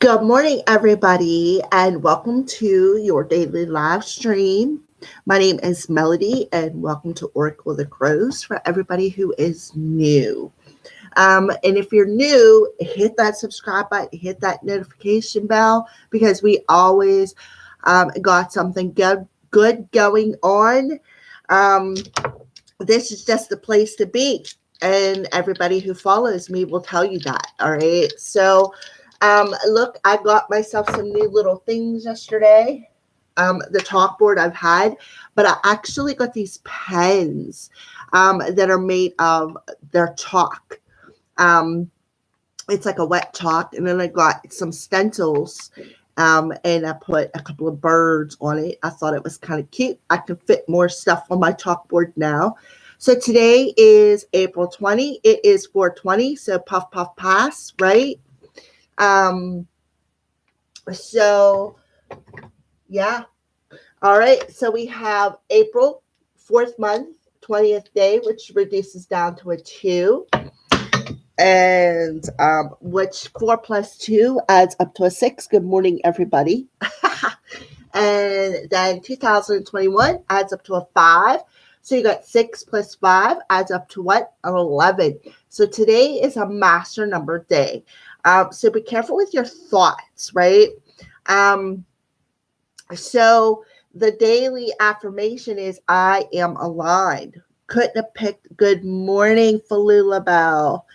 Good morning, everybody, and welcome to your daily live stream. My name is Melody, and welcome to Oracle of the Crows for everybody who is new. And if you're new, hit that subscribe button, hit that notification bell because we always got something good going on. Um, this is just the place to be. And everybody who follows me will tell you that. All right. So, look, I got myself some new little things yesterday. The chalkboard I've had, but I actually got these pens that are made of their chalk. Um, it's like a wet chalk, and then I got some stencils. And I put a couple of birds on it. I thought it was kind of cute. I can fit more stuff on my chalkboard now. So today is April 20. It is 420. So puff, puff, pass, right? Um, so yeah. All right. So we have April, fourth month, 20th day, which reduces down to a 2. And which 4 plus 2 adds up to a 6. Good morning, everybody. And then 2021 adds up to a 5. So you got 6 plus 5 adds up to what? An 11. So today is a master number day. So be careful with your thoughts, right? Um, so the daily affirmation is I am aligned. Couldn't have picked good morning, Falula Bell.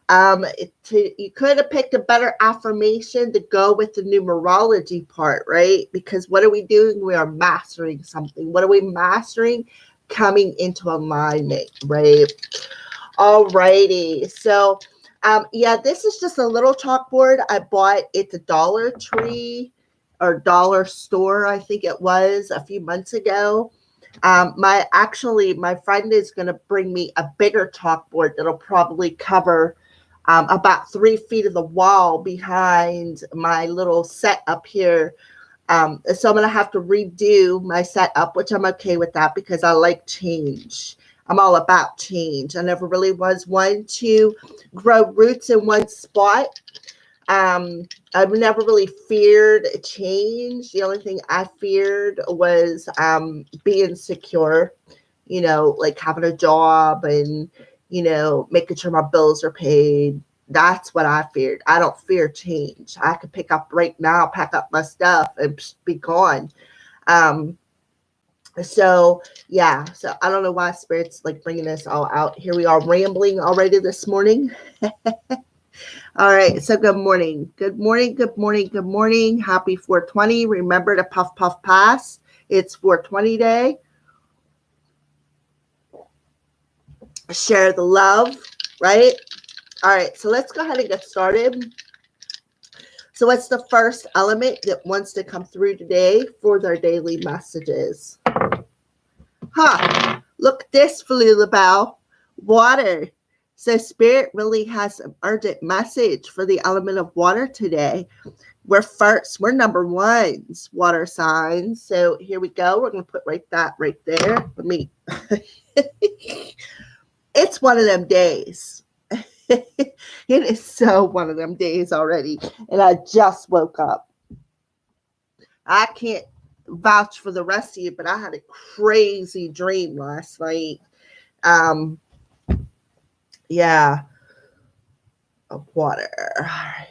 You could have picked a better affirmation to go with the numerology part, right? Because what are we doing? We are mastering something. What are we mastering? Coming into alignment, right? All righty. So, yeah, this is just a little chalkboard I bought at the Dollar Tree or Dollar Store, I think it was a few months ago. My friend is going to bring me a bigger chalkboard that'll probably cover about 3 feet of the wall behind my little set up here. So I'm going to have to redo my setup, which I'm okay with that because I like change. I'm all about change. I never really was one to grow roots in one spot. I've never really feared change. The only thing I feared was being secure, like having a job and, making sure my bills are paid. That's what I feared. I don't fear change. I could pick up right now, pack up my stuff, and be gone. Um, so yeah, so I don't know why Spirit's like bringing this all out. Here we are rambling already this morning. All right, so good morning. Good morning, good morning, good morning. Happy 420. Remember to puff, puff, pass. It's 420 day. Share the love, right? All right, so let's go ahead and get started. So, what's the first element that wants to come through today for their daily messages? Look at this, Falula Bow. Water. So, Spirit really has an urgent message for the element of water today. We're first, we're number ones, water signs. So here we go. We're going to put that right there. Let me, it's one of them days. It is so one of them days already. And I just woke up. I can't vouch for the rest of you, but I had a crazy dream last night. Yeah, of water. All right.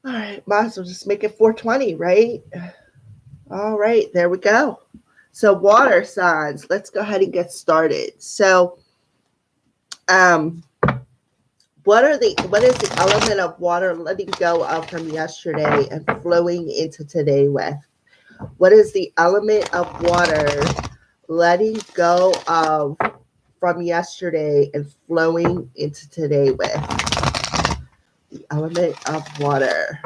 All right, might as well just make it 420, right? All right, there we go. So water signs. Let's go ahead and get started. So, what is the element of water letting go of from yesterday and flowing into today with? What is the element of water letting go of from yesterday and flowing into today with? The element of water.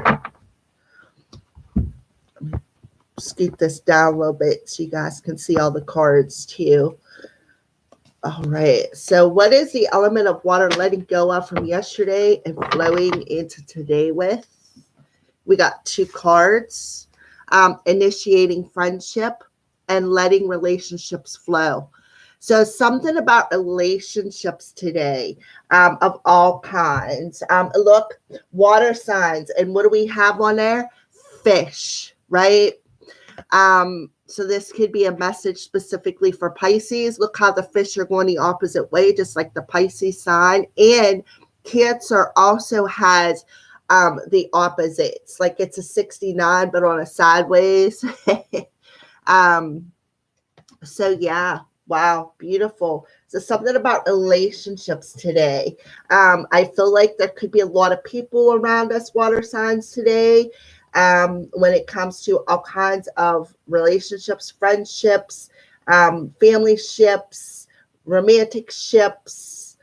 Scoot this down a little bit so you guys can see all the cards too. All right. So, what is the element of water letting go of from yesterday and flowing into today with? We got 2 cards. Initiating friendship and letting relationships flow. So something about relationships today, of all kinds. Look, water signs, and what do we have on there? Fish, right? So this could be a message specifically for Pisces. Look how the fish are going the opposite way, just like the Pisces sign. And Cancer also has the opposites, like it's a 69, but on a sideways. um, so yeah, wow, beautiful. So something about relationships today. I feel like there could be a lot of people around us, water signs today, when it comes to all kinds of relationships, friendships, family ships, romantic ships,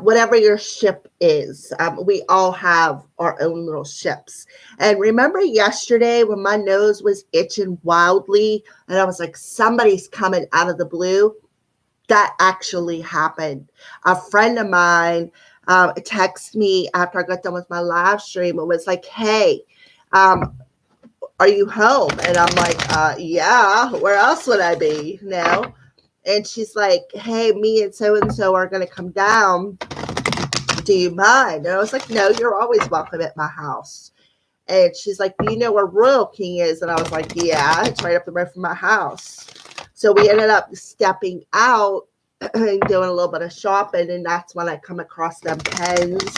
whatever your ship is. We all have our own little ships. And remember yesterday when my nose was itching wildly and I was like, somebody's coming out of the blue? That actually happened. A friend of mine texted me after I got done with my live stream and was like, hey, are you home? And I'm like, yeah, where else would I be? And she's like, hey, me and so are going to come down. Do you mind? And I was like, no, you're always welcome at my house. And she's like, do you know where Royal King is? And I was like, yeah, it's right up the road from my house. So we ended up stepping out and doing a little bit of shopping. And that's when I come across them pens.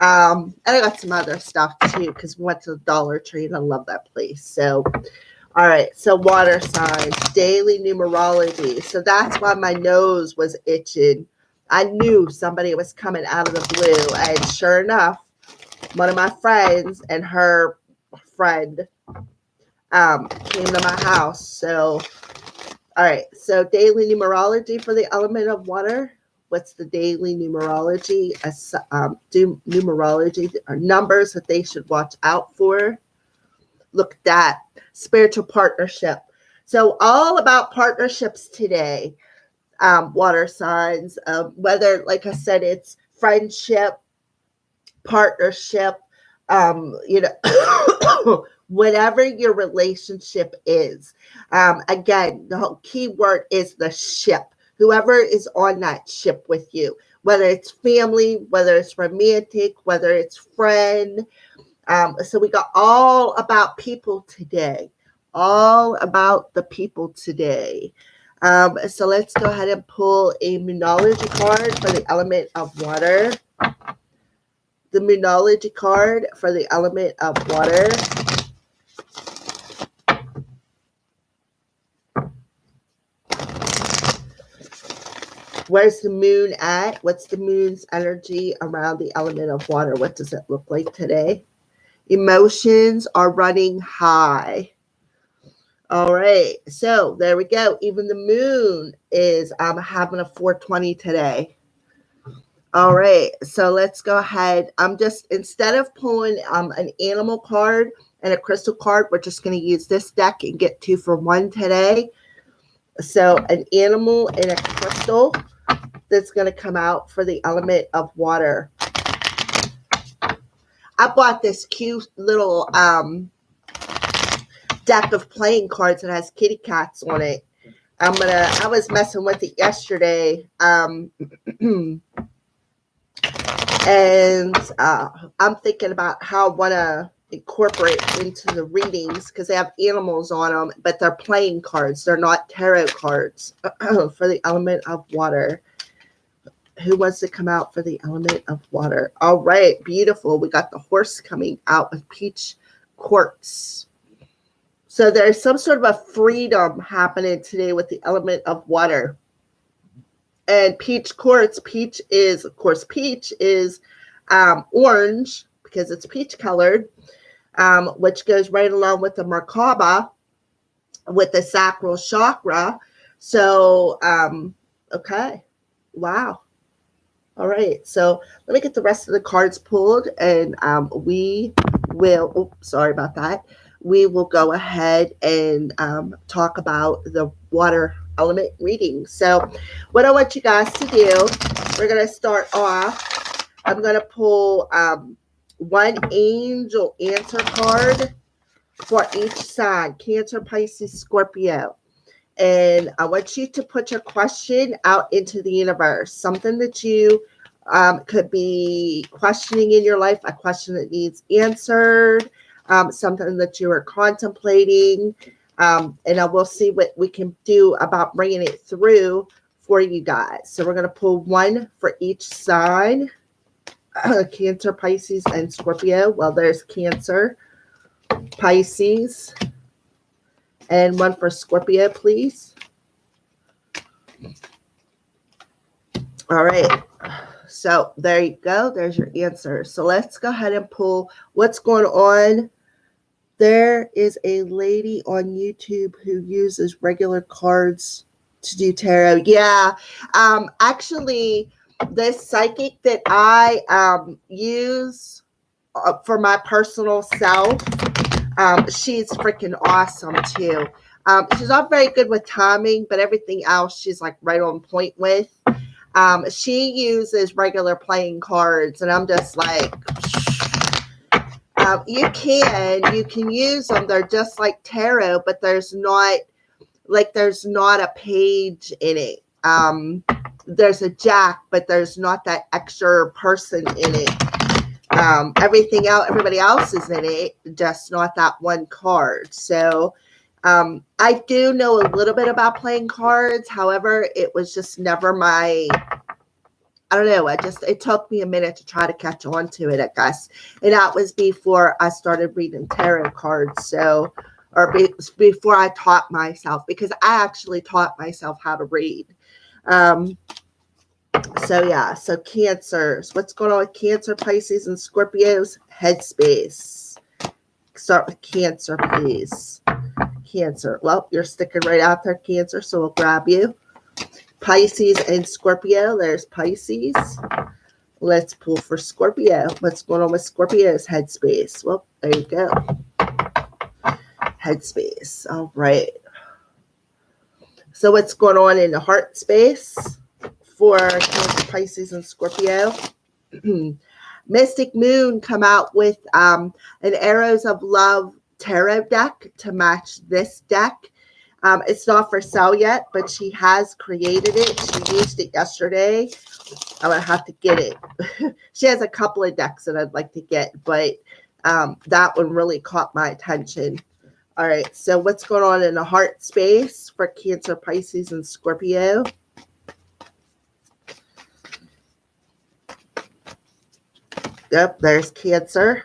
And I got some other stuff too, because we went to the Dollar Tree and I love that place. So, all right. So water signs, daily numerology. So that's why my nose was itching. I knew somebody was coming out of the blue. And sure enough, one of my friends and her friend came to my house. So, all right. So daily numerology for the element of water. What's the daily numerology? Numerology are numbers that they should watch out for. Look at that. Spiritual partnership. So all about partnerships today. Water signs, whether, like I said, it's friendship, partnership, whatever your relationship is. Again, the whole key word is the ship. Whoever is on that ship with you, whether it's family, whether it's romantic, whether it's friend. So we got all about people today. All about the people today. So let's go ahead and pull a Moonology card for the element of water. The Moonology card for the element of water. Where's the moon at? What's the moon's energy around the element of water? What does it look like today? Emotions are running high. All right, so there we go. Even the moon is having a 420 today. All right, so let's go ahead. I'm just, instead of pulling an animal card and a crystal card, we're just going to use this deck and get 2 for 1 today. So an animal and a crystal that's going to come out for the element of water. I bought this cute little deck of playing cards that has kitty cats on it. I was messing with it yesterday. And I'm thinking about how I want to incorporate into the readings because they have animals on them, but they're playing cards. They're not tarot cards for the element of water. Who wants to come out for the element of water? All right, beautiful. We got the horse coming out with peach quartz. So there's some sort of a freedom happening today with the element of water. And peach quartz, peach is, of course, peach is orange because it's peach colored, which goes right along with the Merkaba, with the sacral chakra. So, okay. Wow. All right. So let me get the rest of the cards pulled and we will, sorry about that. We will go ahead and talk about the water element reading. So what I want you guys to do, we're going to start off. I'm going to pull one angel answer card for each sign: Cancer, Pisces, Scorpio. And I want you to put your question out into the universe, something that you could be questioning in your life, a question that needs answered, something that you are contemplating. And I will see what we can do about bringing it through for you guys. So we're going to pull one for each sign. Cancer, Pisces, and Scorpio. Well, there's Cancer, Pisces, and one for Scorpio, please. All right. So there you go. There's your answer. So let's go ahead and pull what's going on. There is a lady on YouTube who uses regular cards to do tarot. Yeah. Actually, this psychic that I use for my personal self, she's freaking awesome too. She's not very good with timing, but everything else she's like right on point with. She uses regular playing cards, and I'm just like, you can use them. They're just like tarot, but there's not a page in it. There's a jack, but there's not that extra person in it. Everybody else is in it, just not that one card. So I do know a little bit about playing cards. However, it was just never my, I don't know. It took me a minute to try to catch on to it, I guess. And that was before I started reading tarot cards. So, before I taught myself, because I actually taught myself how to read. So yeah, so Cancers. What's going on with Cancer, Pisces, and Scorpios? Headspace. Start with Cancer, please. Cancer. Well, you're sticking right out there, Cancer, so we'll grab you. Pisces and Scorpio. There's Pisces. Let's pull for Scorpio. What's going on with Scorpio's headspace? Well, there you go. Headspace. All right. So what's going on in the heart space for Cancer, Pisces, and Scorpio? Mystic Moon come out with an Arrows of Love tarot deck to match this deck. It's not for sale yet, but she has created it. She used it yesterday. I'm going to have to get it. She has a couple of decks that I'd like to get, but that one really caught my attention. All right, so what's going on in the heart space for Cancer, Pisces, and Scorpio? Yep, there's Cancer.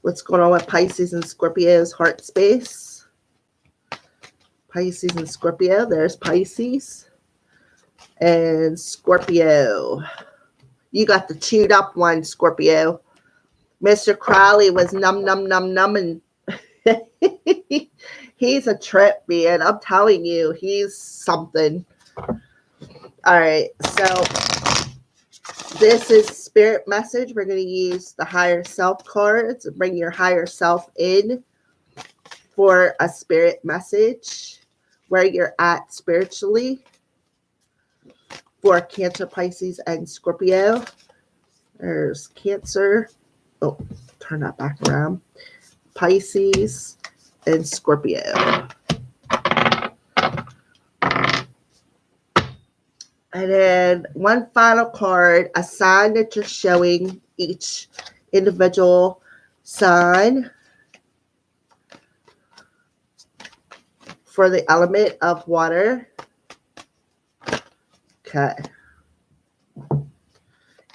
What's going on with Pisces and Scorpio's heart space? Pisces and Scorpio. There's Pisces and Scorpio. You got the chewed up one, Scorpio. Mr. Crowley was numbing. He's a trip, man. I'm telling you, he's something. All right, so this is spirit message. We're going to use the higher self cards. Bring your higher self in for a spirit message, where you're at spiritually for Cancer, Pisces, and Scorpio. There's Cancer. Oh, turn that back around. Pisces and Scorpio. And then one final card, a sign that you're showing each individual sign for the element of water. Okay.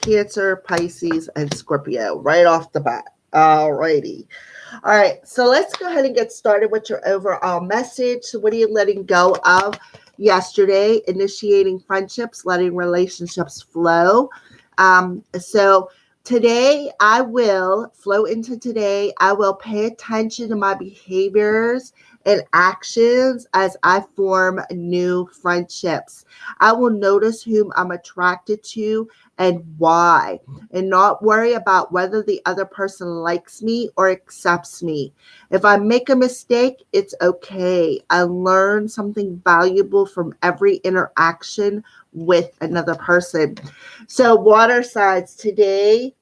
Cancer, Pisces, and Scorpio right off the bat. All righty. All right. So let's go ahead and get started with your overall message. So what are you letting go of yesterday? Initiating friendships, letting relationships flow. So today I will flow into today. I will pay attention to my behaviors and actions as I form new friendships. I will notice whom I'm attracted to and why, and not worry about whether the other person likes me or accepts me. If I make a mistake, it's okay. I learn something valuable from every interaction with another person. So water signs, today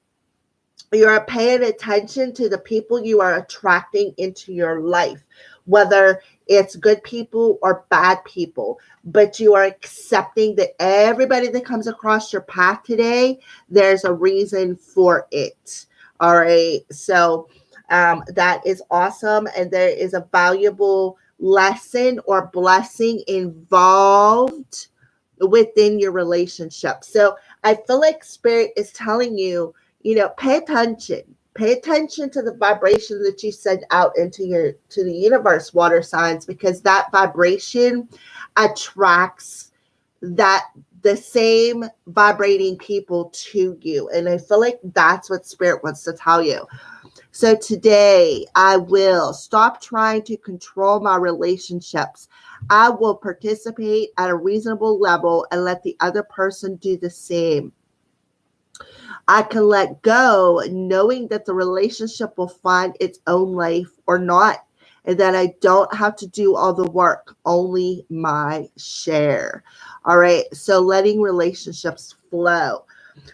you are paying attention to the people you are attracting into your life. whether it's good people or bad people, but you are accepting that everybody that comes across your path today, there's a reason for it. All right. So that is awesome. And there is a valuable lesson or blessing involved within your relationship. So I feel like Spirit is telling you, pay attention. Pay attention to the vibration that you send out to the universe, water signs, because that vibration attracts that the same vibrating people to you. And I feel like that's what Spirit wants to tell you. So today I will stop trying to control my relationships. I will participate at a reasonable level and let the other person do the same. I can let go knowing that the relationship will find its own life or not, and that I don't have to do all the work, only my share. All right. So letting relationships flow.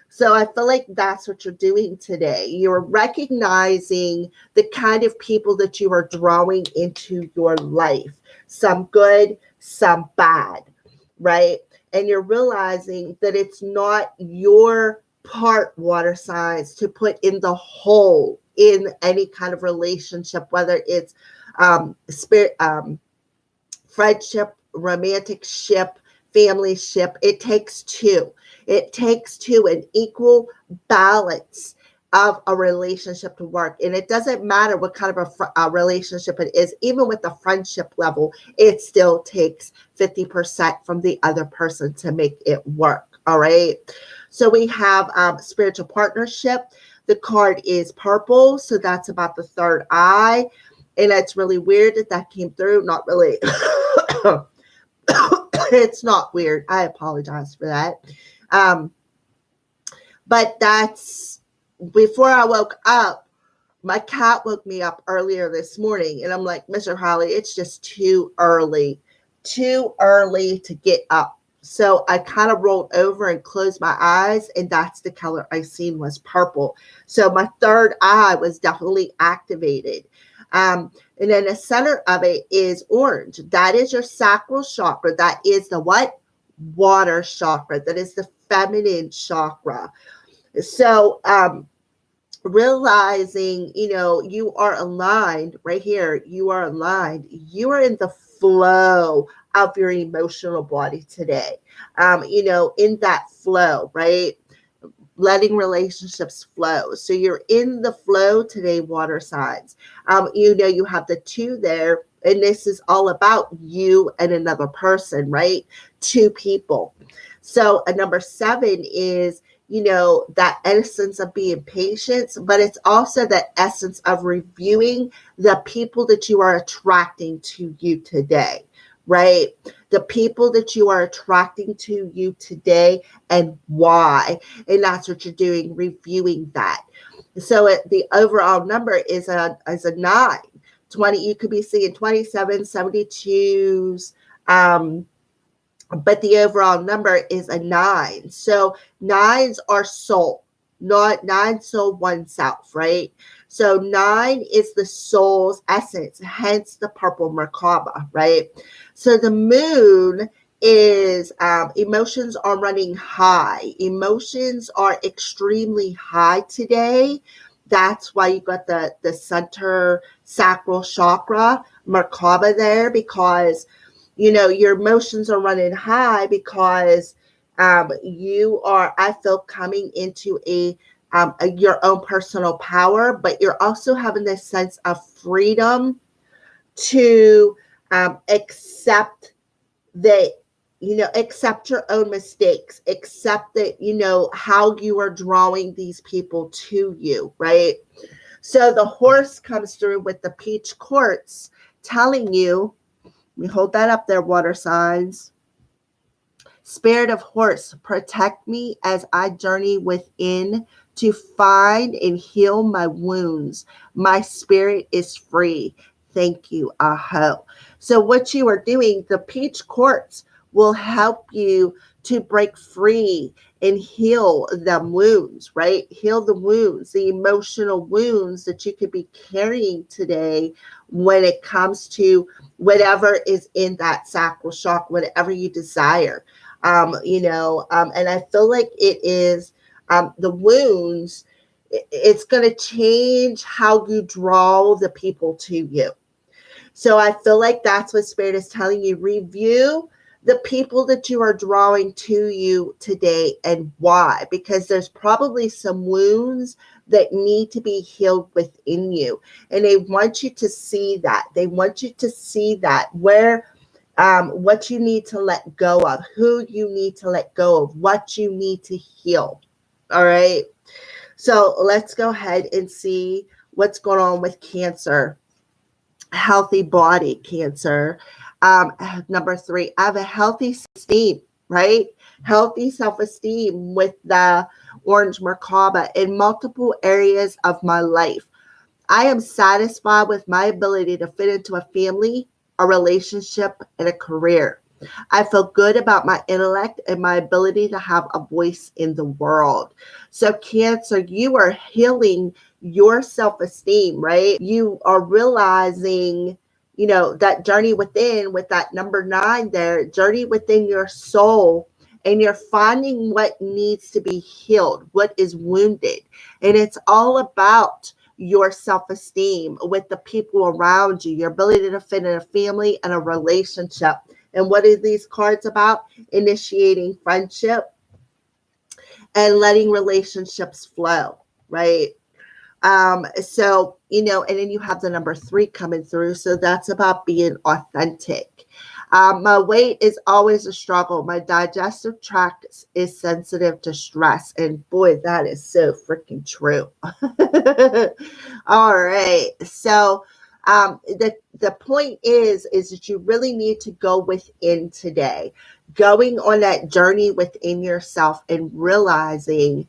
So I feel like that's what you're doing today. You're recognizing the kind of people that you are drawing into your life, some good, some bad, right? And you're realizing that it's not your part, water signs, to put in the whole in any kind of relationship, whether it's spirit, friendship, romantic ship, family ship. It takes two. It takes two, an equal balance of a relationship to work. And it doesn't matter what kind of a relationship it is, even with the friendship level, it still takes 50% from the other person to make it work. All right. So we have spiritual partnership. The card is purple. So that's about the third eye. And it's really weird that came through. Not really. It's not weird. I apologize for that. But that's before I woke up. My cat woke me up earlier this morning, and I'm like, Mr. Holly, it's just too early to get up. So I kind of rolled over and closed my eyes, and that's the color I seen was purple. So my third eye was definitely activated. And then the center of it is orange. That is your sacral chakra. That is the what? Water chakra. That is the feminine chakra. So realizing, you are aligned right here. You are aligned. You are in the flow of your emotional body today. In that flow, right? Letting relationships flow. So you're in the flow today, water signs. You have the two there, and this is all about you and another person, right? Two people. So a number 7 is, that essence of being patient, but it's also that essence of reviewing the people that you are attracting to you today, right? The people that you are attracting to you today and why. And that's what you're doing, reviewing that. So the overall number is a 9. 20, you could be seeing 27, 72s, but the overall number is a 9. So 9s are soul, not 9 soul, 1 self, right? So 9 is the soul's essence, hence the purple Merkaba, right? So the moon is emotions are running high. Emotions are extremely high today. That's why you got the center sacral chakra Merkaba there, because your emotions are running high because you are, I feel, coming into your own personal power, but you're also having this sense of freedom to accept that, accept your own mistakes, accept that, how you are drawing these people to you, right? So the horse comes through with the peach quartz telling you, we hold that up there, water signs. Spirit of horse, protect me as I journey within to find and heal my wounds. My spirit is free. Thank you, Aho. So what you are doing, the peach quartz will help you to break free and heal them wounds, right? Heal the wounds, the emotional wounds that you could be carrying today when it comes to whatever is in that sacral chakra, whatever you desire. And I feel like it is the wounds, it's going to change how you draw the people to you. So I feel like that's what Spirit is telling you. Review the people that you are drawing to you today and why, because there's probably some wounds that need to be healed within you. And they want you to see that. They want you to see that where what you need to let go of, who you need to let go of, what you need to heal. All right. So let's go ahead and see what's going on with Cancer. Healthy body, Cancer. Number 3, I have a healthy esteem, right? Healthy self-esteem with the orange Merkaba in multiple areas of my life. I am satisfied with my ability to fit into a family, a relationship, and a career. I feel good about my intellect and my ability to have a voice in the world. So, Cancer, you are healing your self-esteem, right? You are realizing, that journey within, with that number 9 there, journey within your soul, and you're finding what needs to be healed, what is wounded. And it's all about your self-esteem with the people around you, your ability to fit in a family and a relationship. And what are these cards about? Initiating friendship and letting relationships flow, right? And then you have the number 3 coming through. So that's about being authentic. My weight is always a struggle. My digestive tract is sensitive to stress. And boy, that is so freaking true. All right. So the point is that you really need to go within today, going on that journey within yourself and realizing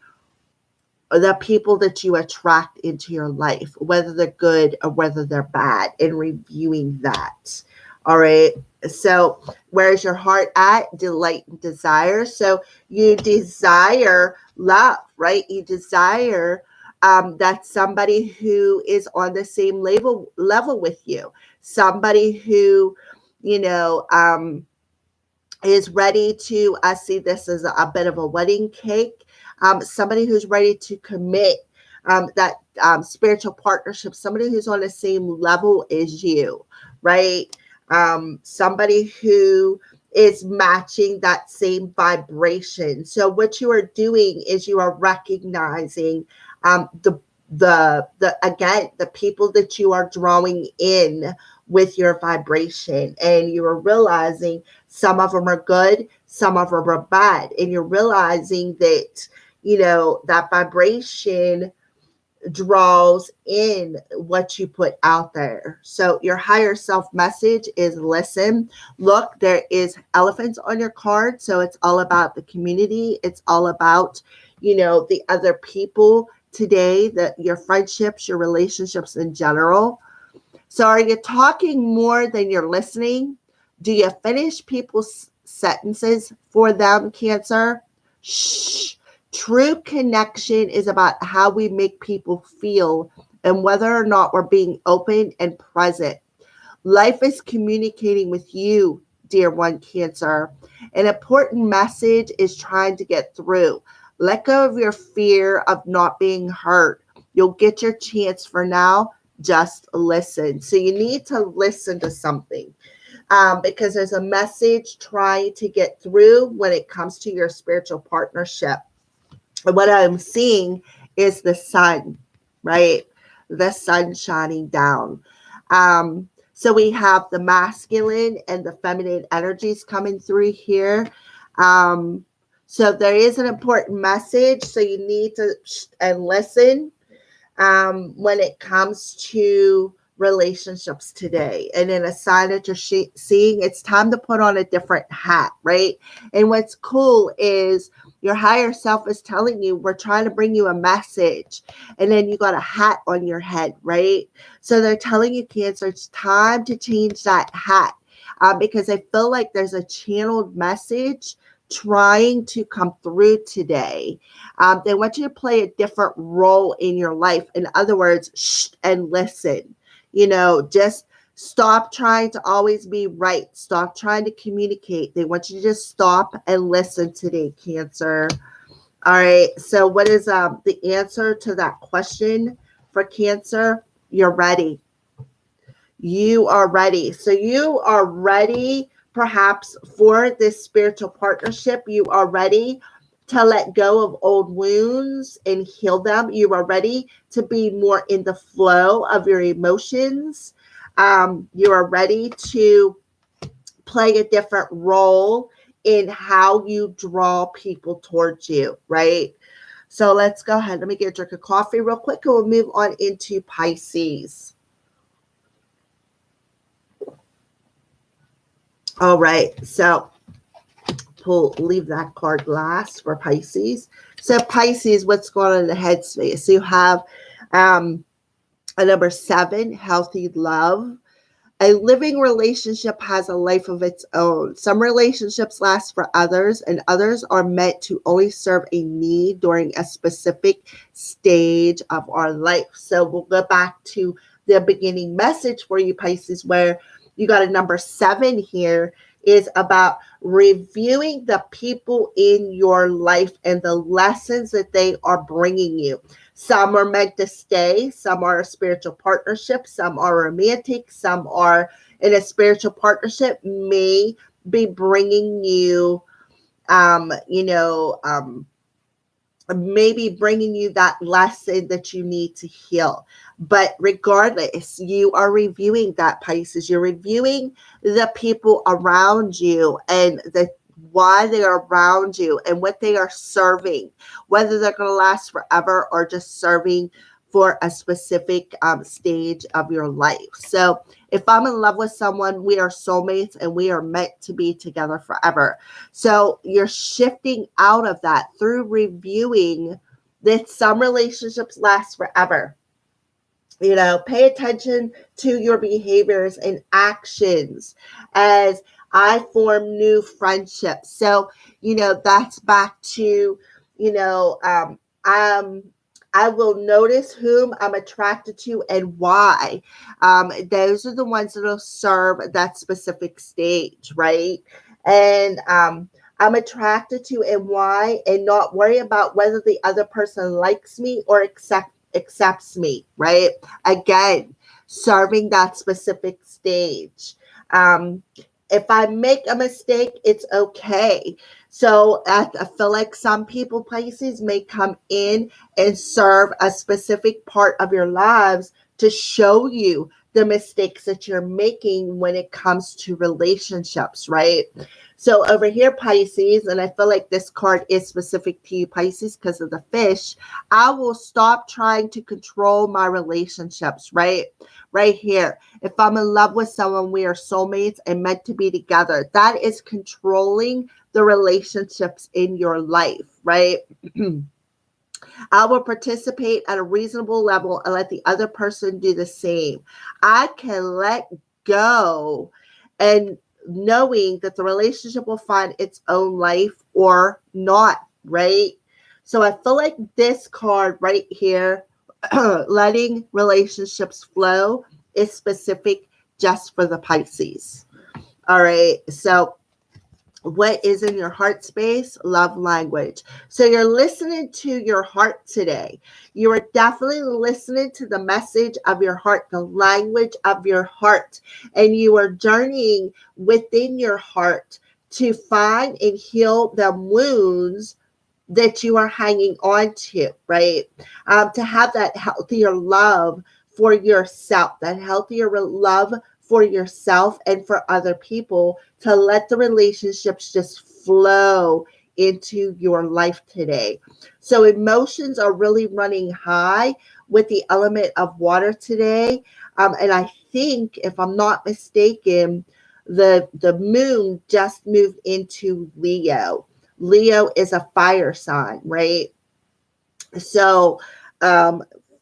the people that you attract into your life, whether they're good or whether they're bad, and reviewing that. All right. So where's your heart at? Delight and desire. So you desire love, right? You desire that somebody who is on the same level with you, somebody who, is ready to, I see this as a bit of a wedding cake, somebody who's ready to commit, that spiritual partnership, somebody who's on the same level as you, right? Somebody who is matching that same vibration. So what you are doing is you are recognizing the people that you are drawing in with your vibration, and you are realizing some of them are good, some of them are bad, and you're realizing that that vibration draws in what you put out there. So your higher self message is listen. Look, there is elephants on your card, so it's all about the community. It's all about the other people today, that your friendships, your relationships in general. So are you talking more than you're listening? Do you finish people's sentences for them, Cancer? Shh. True connection is about how we make people feel and whether or not we're being open and present. Life is communicating with you, dear one, Cancer. An important message is trying to get through. Let go of your fear of not being heard. You'll get your chance. For now, just listen. So you need to listen to something, because there's a message trying to get through when it comes to your spiritual partnership. And what I'm seeing is the sun, right? The sun shining down. So we have the masculine and the feminine energies coming through here. So there is an important message. So you need to and listen when it comes to relationships today. And then a sign that you're seeing, it's time to put on a different hat, right? And what's cool is your higher self is telling you, we're trying to bring you a message. And then you got a hat on your head, right? So they're telling you, Cancer, it's time to change that hat, because I feel like there's a channeled message trying to come through today. They want you to play a different role in your life. In other words, shh and listen. Just stop trying to always be right. Stop trying to communicate. They want you to just stop and listen today, Cancer. All right. So what is the answer to that question for Cancer? You're ready. You are ready. So you are ready perhaps for this spiritual partnership. You are ready to let go of old wounds and heal them. You are ready to be more in the flow of your emotions. You are ready to play a different role in how you draw people towards you, right? So let's go ahead. Let me get a drink of coffee real quick and we'll move on into Pisces. All right, so leave that card last for Pisces. So Pisces, what's going on in the headspace? So you have a number 7, healthy love. A living relationship has a life of its own. Some relationships last for others, and others are meant to only serve a need during a specific stage of our life. So we'll go back to the beginning message for you, Pisces, where you got a number 7 here, is about reviewing the people in your life and the lessons that they are bringing you. Some are meant to stay, some are a spiritual partnership, some are romantic, some are in a spiritual partnership, may be bringing you, maybe bringing you that lesson that you need to heal. But regardless, you are reviewing that, Pisces. You're reviewing the people around you and why they are around you and what they are serving, whether they're going to last forever or just serving for a specific stage of your life. So if I'm in love with someone, we are soulmates and we are meant to be together forever. So you're shifting out of that through reviewing that some relationships last forever. Pay attention to your behaviors and actions as I form new friendships. So, that's back to, I will notice whom I'm attracted to and why. Those are the ones that will serve that specific stage, right? And I'm attracted to and why, and not worry about whether the other person likes me or accepts me, right? Again, serving that specific stage. If I make a mistake, it's okay. So I feel like some people, Pisces, may come in and serve a specific part of your lives to show you the mistakes that you're making when it comes to relationships, right? So over here, Pisces, and I feel like this card is specific to you, Pisces, because of the fish, I will stop trying to control my relationships, right? Right here. If I'm in love with someone, we are soulmates and meant to be together. That is controlling the relationships in your life, right? I will participate at a reasonable level and let the other person do the same. I can let go and knowing that the relationship will find its own life or not, right? So I feel like this card right here, letting relationships flow, is specific just for the Pisces. All right. So what is in your heart space? Love language. So you're listening to your heart today. You are definitely listening to the message of your heart, the language of your heart, and you are journeying within your heart to find and heal the wounds that you are hanging on to, right? To have that healthier love for yourself, that healthier love for yourself and for other people, to let the relationships just flow into your life today. So emotions are really running high with the element of water today. And I think, if I'm not mistaken, the moon just moved into Leo. Leo is a fire sign, right? So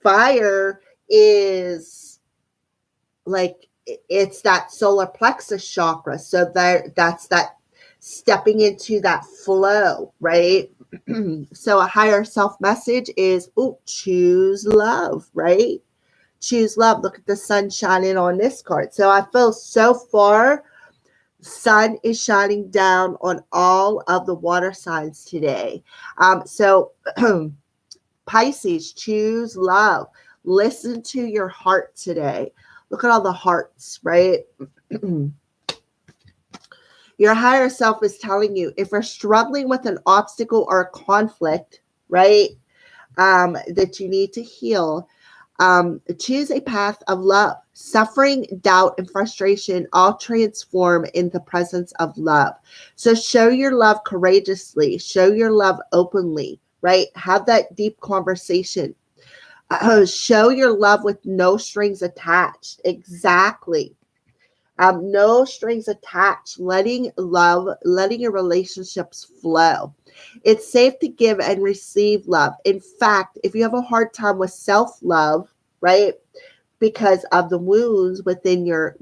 fire is like, it's that solar plexus chakra. So that's that stepping into that flow, right? So a higher self message is, choose love, right? Choose love. Look at the sun shining on this card. So I feel so far, sun is shining down on all of the water signs today. So Pisces, choose love. Listen to your heart today. Look at all the hearts, right? Your higher self is telling you if you're struggling with an obstacle or a conflict, right, that you need to heal, choose a path of love. Suffering, doubt, and frustration all transform in the presence of love. So show your love courageously, show your love openly, right? Have that deep conversation. Show your love with no strings attached. Exactly. No strings attached, letting your relationships flow. It's safe to give and receive love. In fact, if you have a hard time with self-love, right, because of the wounds within your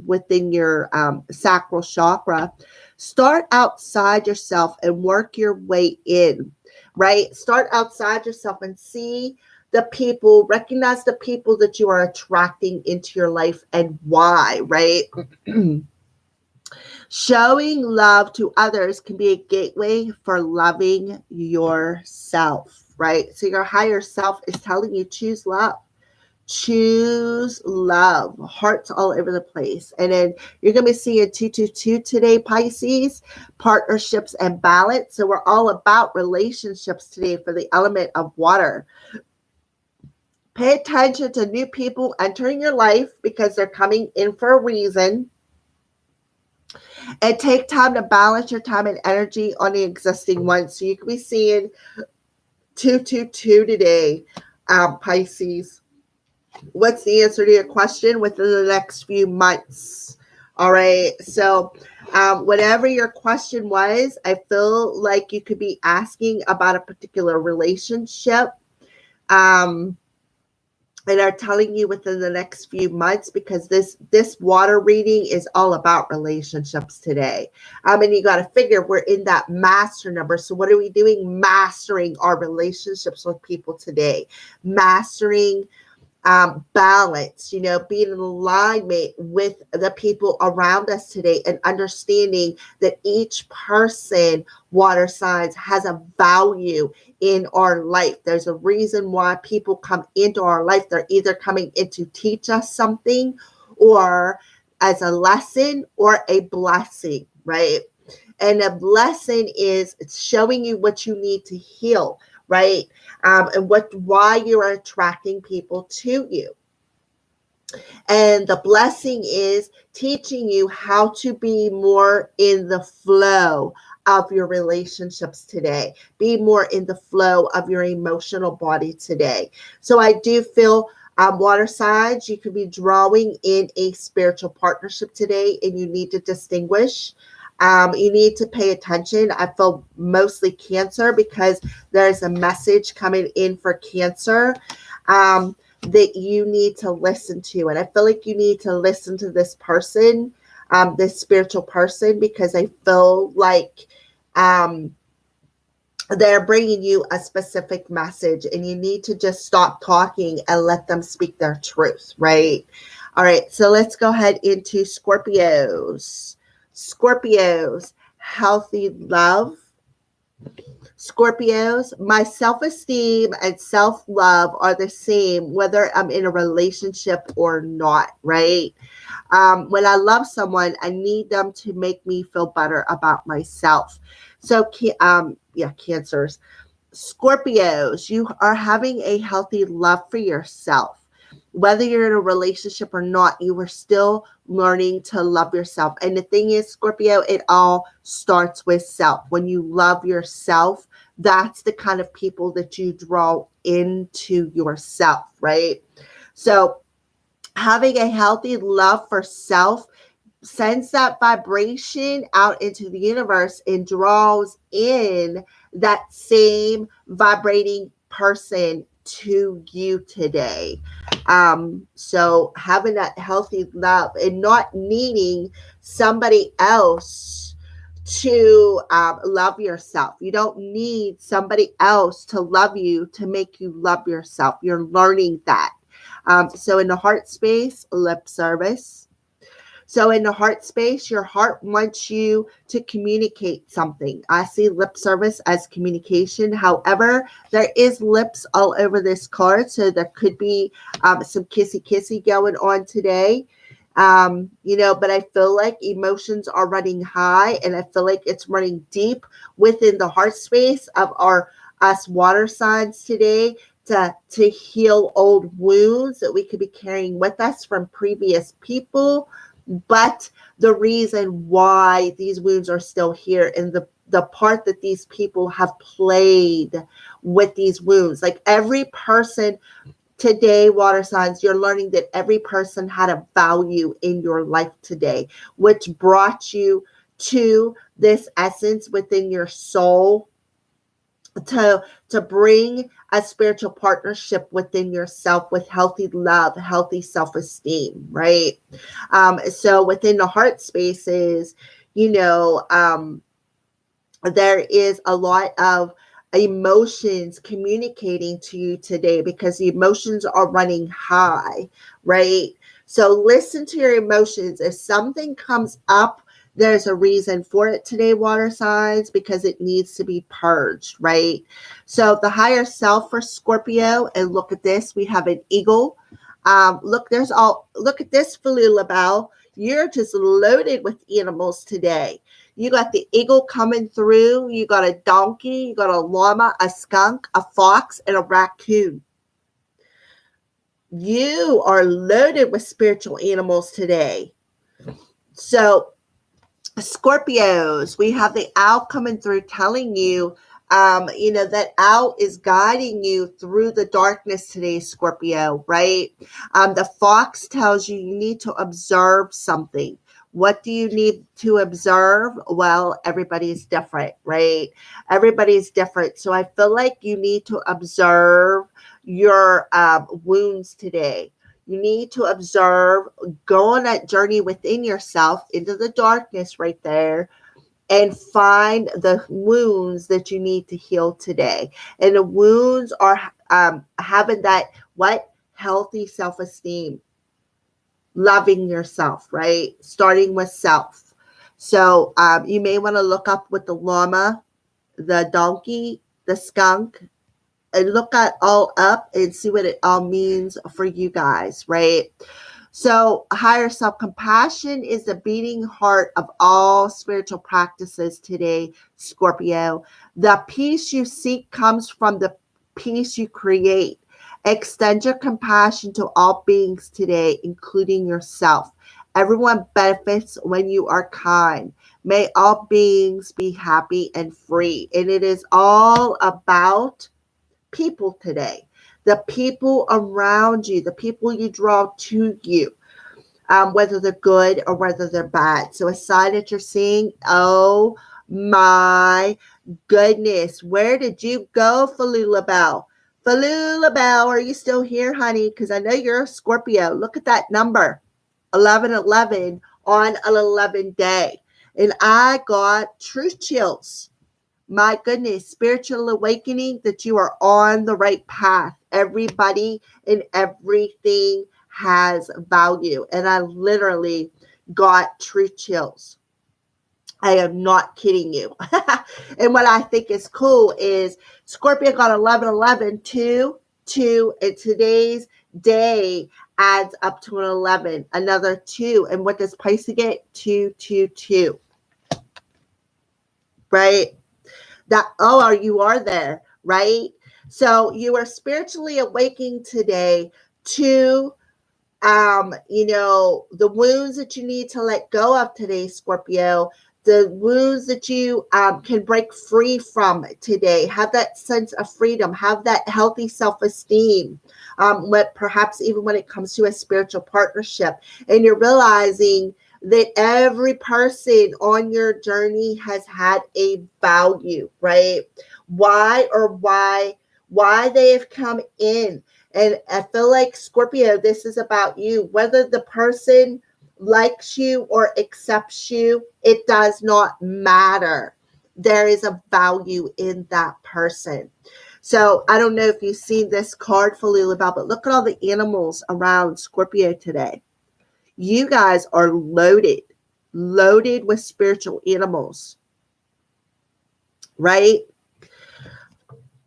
sacral chakra, start outside yourself and work your way in, right? Start outside yourself and see the people, recognize the people that you are attracting into your life and why, right? Showing love to others can be a gateway for loving yourself, right? So your higher self is telling you choose love. Choose love. Hearts all over the place. And then you're going to be seeing 222 today, Pisces, partnerships and balance. So we're all about relationships today for the element of water. Pay attention to new people entering your life because they're coming in for a reason. And take time to balance your time and energy on the existing ones. So you can be seeing 222 today, Pisces. What's the answer to your question within the next few months? All right. So whatever your question was, I feel like you could be asking about a particular relationship. And are telling you within the next few months, because this water reading is all about relationships today. And you got to figure we're in that master number. So what are we doing? Mastering our relationships with people today, mastering balance, being in alignment with the people around us today, and understanding that each person, water signs, has a value in our life. There's a reason why people come into our life. They're either coming in to teach us something, or as a lesson, or a blessing, right? And a blessing is showing you what you need to heal, right? And why you are attracting people to you. And the blessing is teaching you how to be more in the flow of your relationships today. Be more in the flow of your emotional body today. So I do feel water signs, you could be drawing in a spiritual partnership today, and you need to distinguish. You need to pay attention. I feel mostly Cancer, because there's a message coming in for Cancer that you need to listen to. And I feel like you need to listen to this person, this spiritual person, because I feel like they're bringing you a specific message, and you need to just stop talking and let them speak their truth, right? All right, so let's go ahead into Scorpios. Scorpios, healthy love. Scorpios, my self-esteem and self-love are the same whether I'm in a relationship or not, right? When I love someone, I need them to make me feel better about myself. So, Cancers. Scorpios, you are having a healthy love for yourself. Whether you're in a relationship or not, you are still learning to love yourself. And the thing is, Scorpio, it all starts with self. When you love yourself, that's the kind of people that you draw into yourself, right? So having a healthy love for self sends that vibration out into the universe and draws in that same vibrating person to you today. So having that healthy love and not needing somebody else to love yourself. You don't need somebody else to love you to make you love yourself. You're learning that. So in the heart space, lip service. So in the heart space, your heart wants you to communicate something. I see lip service as communication. However, there is lips all over this card. So there could be some kissy kissy going on today. But I feel like emotions are running high, and I feel like it's running deep within the heart space of us water signs today to heal old wounds that we could be carrying with us from previous people. But the reason why these wounds are still here and the part that these people have played with these wounds, like every person today, water signs, you're learning that every person had a value in your life today, which brought you to this essence within your soul to bring a spiritual partnership within yourself with healthy love, healthy self-esteem, right? So within the heart spaces, there is a lot of emotions communicating to you today because the emotions are running high, right? So listen to your emotions. If something comes up, there's a reason for it today, water signs, because it needs to be purged, right? So the higher self for Scorpio, and look at this, we have an eagle. Look at this, Falula Bell. You're just loaded with animals today. You got the eagle coming through. You got a donkey. You got a llama, a skunk, a fox, and a raccoon. You are loaded with spiritual animals today. So, Scorpios, we have the owl coming through telling you, that owl is guiding you through the darkness today, Scorpio, right? The fox tells you need to observe something. What do you need to observe? Well, everybody's different, right? Everybody's different. So I feel like you need to observe your wounds today. You need to observe, go on that journey within yourself into the darkness right there and find the wounds that you need to heal today. And the wounds are having that healthy self-esteem. Loving yourself, right? Starting with self. So you may want to look up with the llama, the donkey, the skunk, and look at all up and see what it all means for you guys, right? So higher self-compassion is the beating heart of all spiritual practices today, Scorpio. The peace you seek comes from the peace you create. Extend your compassion to all beings today, including yourself. Everyone benefits when you are kind. May all beings be happy and free. And it is all about people today. The people around you, the people you draw to you, whether they're good or whether they're bad. So a sign that you're seeing, oh my goodness, where did you go, Falula Bell? Falula Bell, are you still here, honey? Because I know you're a Scorpio. Look at that number, 1111 on an 11 day. And I got truth chills. My goodness, spiritual awakening that you are on the right path. Everybody and everything has value. And I literally got truth chills. I am not kidding you. And what I think is cool is Scorpio got 1111, 2, 2, and today's day adds up to an 11, another 2. And what does Pisces get? 2, 2, 2. Right? You are there, right? So you are spiritually awakening today to the wounds that you need to let go of today, Scorpio, the wounds that you can break free from today. Have that sense of freedom, have that healthy self-esteem, perhaps even when it comes to a spiritual partnership. And you're realizing that every person on your journey has had a value, right? Why they have come in. And I feel like, Scorpio, this is about you. Whether the person likes you or accepts you, it does not matter. There is a value in that person. So I don't know if you've seen this card for Lulabelle, but look at all the animals around Scorpio today. You guys are loaded with spiritual animals, right?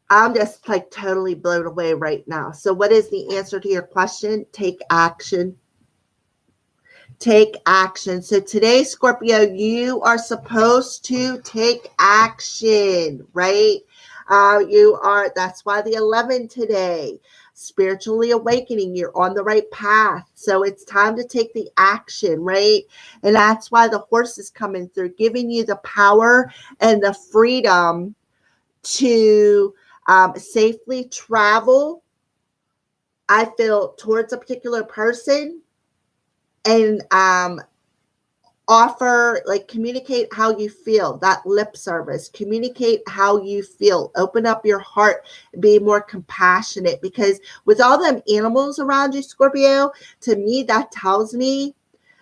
I'm just like totally blown away right now. So what is the answer to your question? Take action. Take action. So today, Scorpio, you are supposed to take action, right? That's why the 11 today, spiritually awakening, you're on the right path. So it's time to take the action, right? And that's why the horse is coming through, giving you the power and the freedom to safely travel, I feel, towards a particular person, and offer, like, communicate how you feel, that lip service, communicate how you feel, open up your heart, be more compassionate, because with all them animals around you, Scorpio, to me, that tells me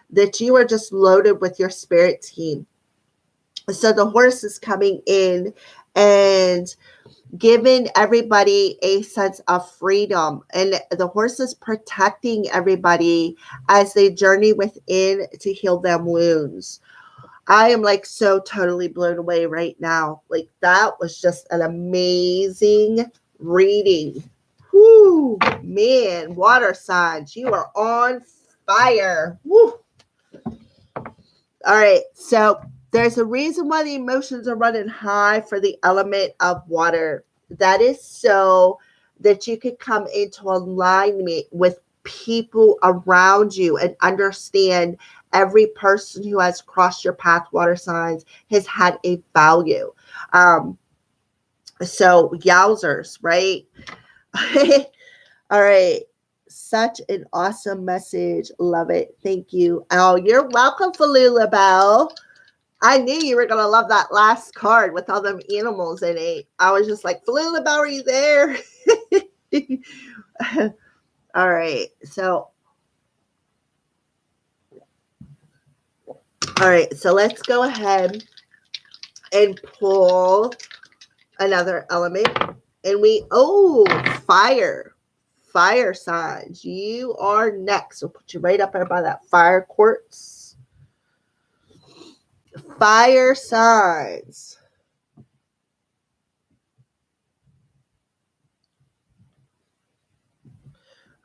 that you are just loaded with your spirit team. So the horse is coming in and giving everybody a sense of freedom, and the horse is protecting everybody as they journey within to heal them wounds. I am like so totally blown away right now. Like, that was just an amazing reading. Whoo, man, water signs, you are on fire. Woo. All right, so there's a reason why the emotions are running high for the element of water. That is so that you could come into alignment with people around you and understand every person who has crossed your path, water signs, has had a value. So yowzers, right? All right. Such an awesome message. Love it. Thank you. Oh, you're welcome, Falula Bell. I knew you were going to love that last card with all them animals in it. I was just like, Falula Bell, are you there? All right. So, let's go ahead and pull another element. And fire signs. You are next. We'll put you right up there by that fire quartz. Fire signs.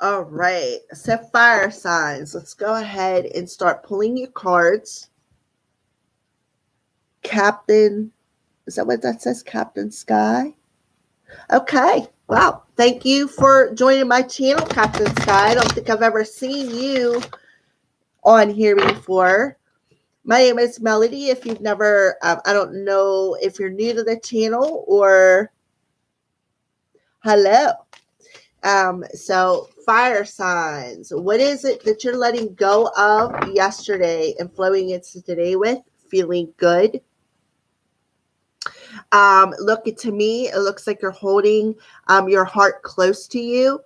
All right. So fire signs. Let's go ahead and start pulling your cards. Captain. Is that what that says? Captain Sky? Okay. Wow. Thank you for joining my channel, Captain Sky. I don't think I've ever seen you on here before. My name is Melody. If you've never, I don't know if you're new to the channel or hello. So fire signs. What is it that you're letting go of yesterday and flowing into today with? Feeling good. Look, to me, it looks like you're holding your heart close to you.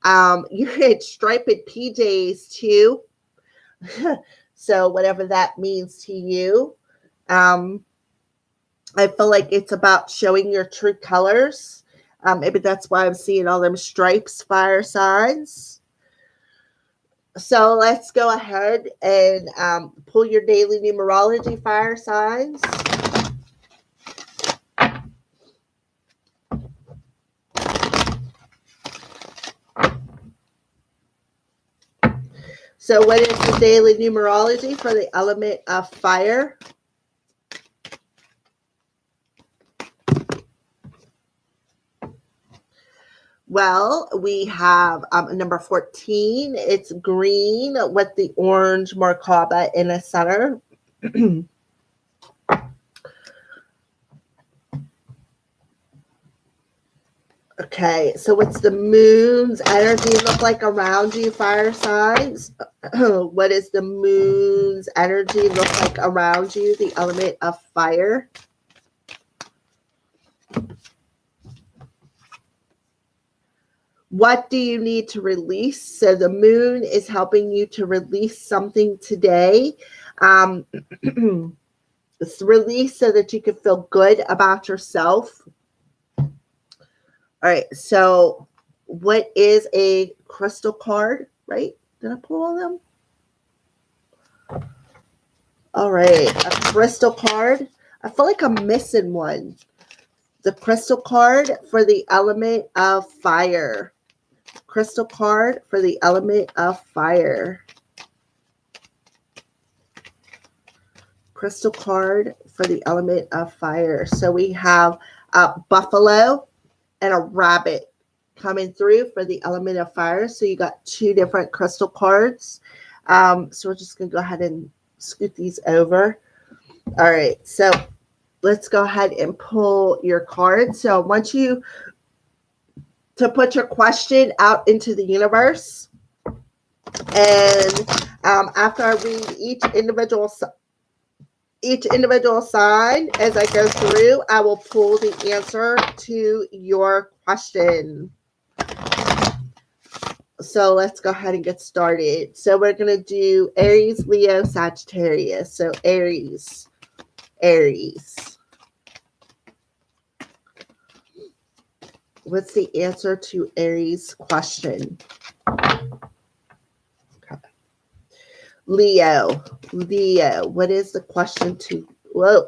You're in striped PJs too. So whatever that means to you. I feel like it's about showing your true colors. Maybe that's why I'm seeing all them stripes, fire signs. So let's go ahead and pull your daily numerology, fire signs. So what is the daily numerology for the element of fire? Well, we have number 14. It's green with the orange Merkaba in the center. Okay, so what's the moon's energy look like around you, fire signs? What does the moon's energy look like around you, the element of fire? What do you need to release? So the moon is helping you to release something today. It's release so that you can feel good about yourself. All right. So what is a crystal card, right? Did I pull all them? All right. A crystal card. I feel like I'm missing one. The crystal card for the element of fire. Crystal card for the element of fire. Crystal card for the element of fire. So we have a buffalo and a rabbit coming through for the element of fire. So you got two different crystal cards. So we're just going to go ahead and scoot these over. All right. So let's go ahead and pull your cards. So I want you to put your question out into the universe. And after I read each individual sign as I go through, I will pull the answer to your question. So let's go ahead and get started. So we're going to do Aries, Leo, Sagittarius. So Aries. What's the answer to Aries' question? Okay. Leo. What is the question to... Whoa.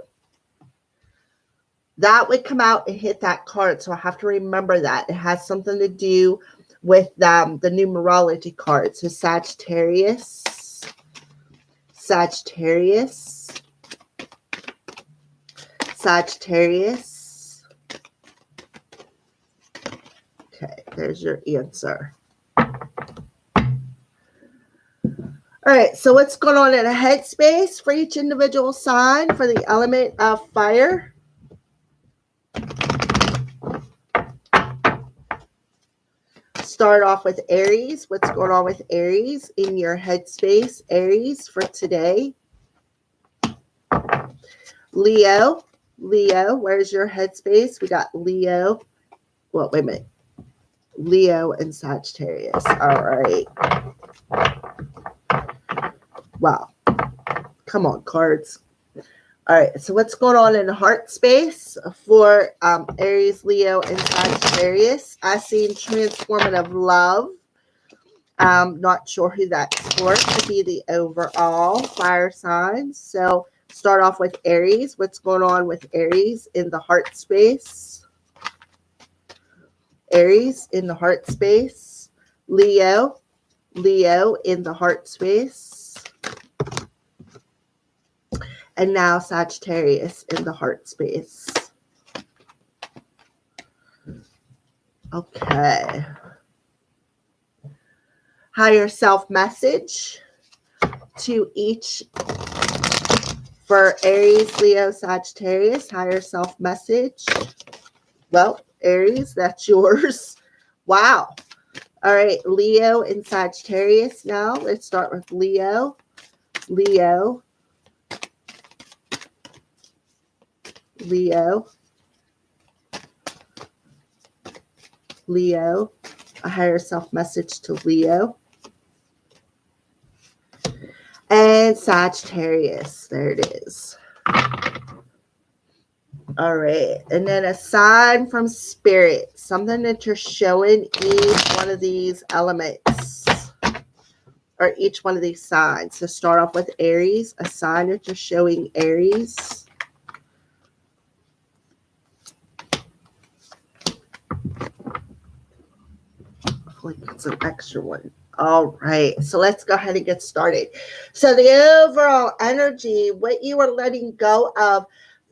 That would come out and hit that card. So I have to remember that. It has something to do with the numerology card. So Sagittarius. Okay, there's your answer. All right, so what's going on in a headspace for each individual sign for the element of fire? Start off with Aries. What's going on with Aries in your headspace, Aries, for today? Leo, where's your headspace? We got Leo. Well, wait a minute. Leo and Sagittarius. All right. Wow. Come on, cards. All right. So what's going on in the heart space for Aries, Leo, and Sagittarius? I see transformative love. Not sure who that's for. Could be the overall fire signs. So start off with Aries. What's going on with Aries in the heart space? Aries in the heart space. Leo in the heart space. And now Sagittarius in the heart space. Okay. Higher self message to each for Aries, Leo, Sagittarius. Higher self message. Well, Aries, that's yours. Wow. All right, Leo and Sagittarius now. Let's start with Leo. Leo, a higher self message to Leo. And Sagittarius, there it is. All right, and then a sign from Spirit, something that you're showing each one of these elements or each one of these signs. So start off with Aries, a sign that you're showing Aries. Like it's an extra one. All right, so let's go ahead and get started. So the overall energy, what you are letting go of,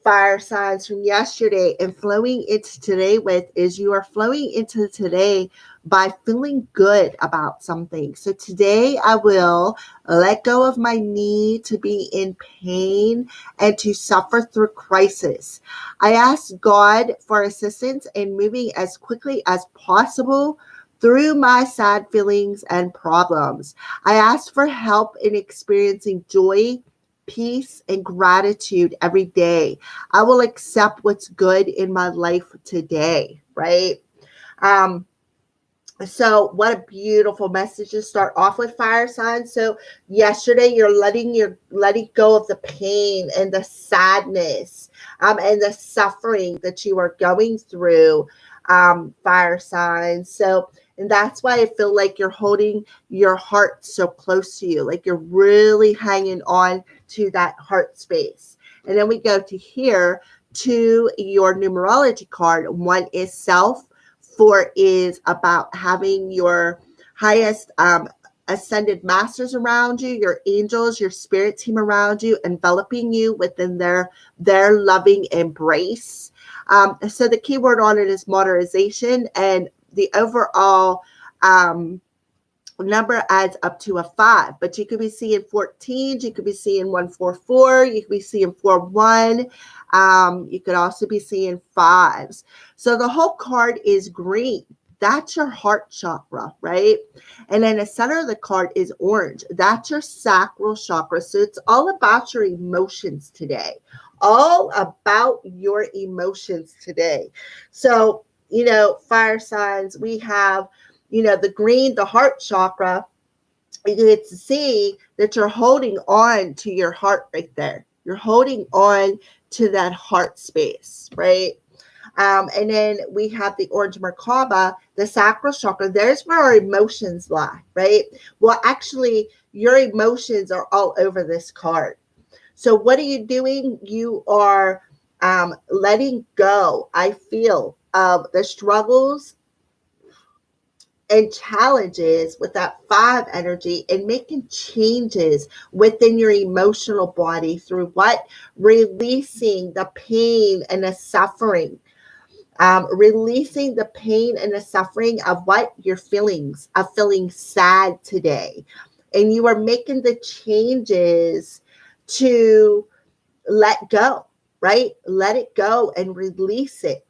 fire signs from yesterday and flowing into today with, is you are flowing into today by feeling good about something. So today I will let go of my need to be in pain and to suffer through crisis. I ask God for assistance in moving as quickly as possible through my sad feelings and problems. I ask for help in experiencing joy, peace, and gratitude every day. I will accept what's good in my life today, right? So what a beautiful message to start off with, fire signs. So yesterday you're letting go of the pain and the sadness and the suffering that you are going through, fire signs. So and that's why I feel like you're holding your heart so close to you, like you're really hanging on to that heart space. And then we go to here to your numerology card. One is self. Four is about having your highest ascended masters around you, your angels, your spirit team around you, enveloping you within their loving embrace. So the keyword on it is modernization, and the overall number adds up to a 5, but you could be seeing 14, you could be seeing 144, you could be seeing 41, you could also be seeing 5s. So the whole card is green. That's your heart chakra, right? And then the center of the card is orange. That's your sacral chakra. So it's all about your emotions today. All about your emotions today. So, fire signs, we have the green, the heart chakra. You get to see that you're holding on to your heart right there. You're holding on to that heart space, right? And then we have the orange Merkaba, the sacral chakra. There's where our emotions lie, right? Well, actually, your emotions are all over this card. So what are you doing? You are letting go, I feel, of the struggles and challenges with that 5 energy, and making changes within your emotional body through what? Releasing the pain and the suffering. Releasing the pain and the suffering of what? Your feelings, of feeling sad today. And you are making the changes to let go, right? Let it go and release it,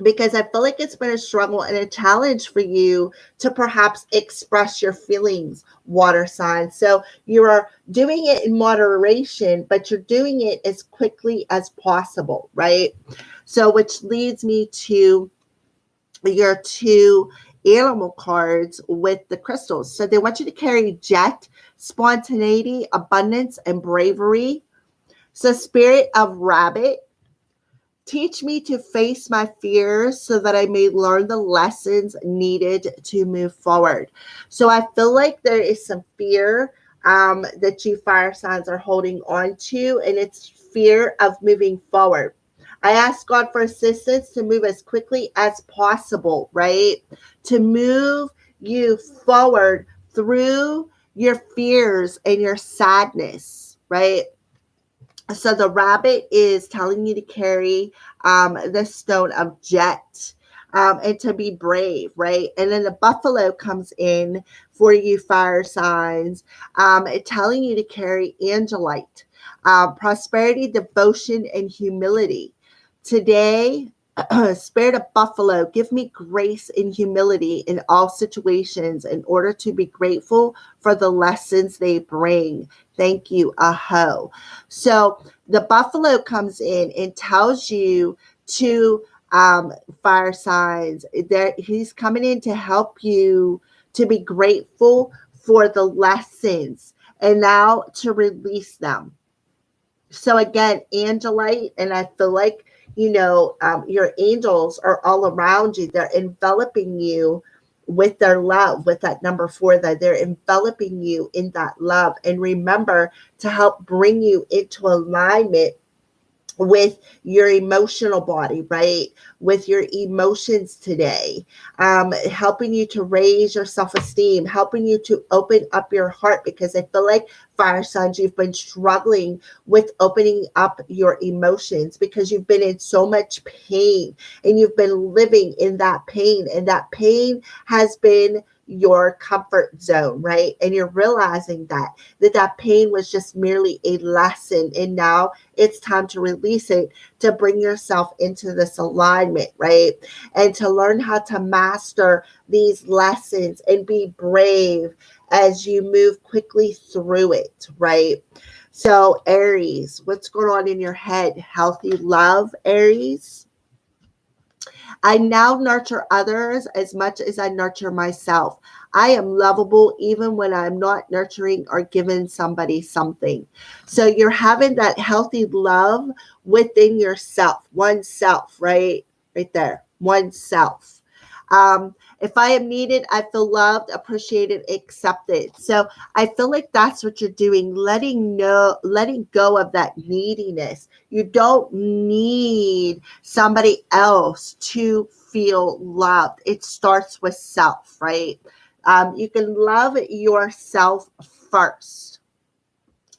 because I feel like it's been a struggle and a challenge for you to perhaps express your feelings, water signs. So you are doing it in moderation, but you're doing it as quickly as possible, right? So which leads me to your 2 animal cards with the crystals. So they want you to carry jet, spontaneity, abundance, and bravery. So spirit of rabbit, teach me to face my fears so that I may learn the lessons needed to move forward. So I feel like there is some fear that you fire signs are holding on to, and it's fear of moving forward. I ask God for assistance to move as quickly as possible, right? To move you forward through your fears and your sadness, right? So the rabbit is telling you to carry the stone of jet, and to be brave, right? And then the buffalo comes in for you fire signs, telling you to carry angelite, prosperity, devotion, and humility. Today, spirit of buffalo, give me grace and humility in all situations in order to be grateful for the lessons they bring. Thank you, Aho. So the buffalo comes in and tells you to fire signs that he's coming in to help you to be grateful for the lessons and now to release them. So again, Angelite, and I feel like your angels are all around you. They're enveloping you with their love, with that number 4, that they're enveloping you in that love. And remember to help bring you into alignment with your emotional body, right? With your emotions today, helping you to raise your self-esteem, helping you to open up your heart, because I feel like fire signs, you've been struggling with opening up your emotions because you've been in so much pain and you've been living in that pain, and that pain has been your comfort zone, right? And you're realizing that pain was just merely a lesson, and now it's time to release it, to bring yourself into this alignment, right? And to learn how to master these lessons and be brave as you move quickly through it, right? So Aries, what's going on in your head? Healthy love, Aries? I now nurture others as much as I nurture myself. I am lovable even when I'm not nurturing or giving somebody something. So you're having that healthy love within yourself, oneself, right? Right there, oneself. If I am needed, I feel loved, appreciated, accepted. So I feel like that's what you're doing, letting go of that neediness. You don't need somebody else to feel loved. It starts with self, right? You can love yourself first.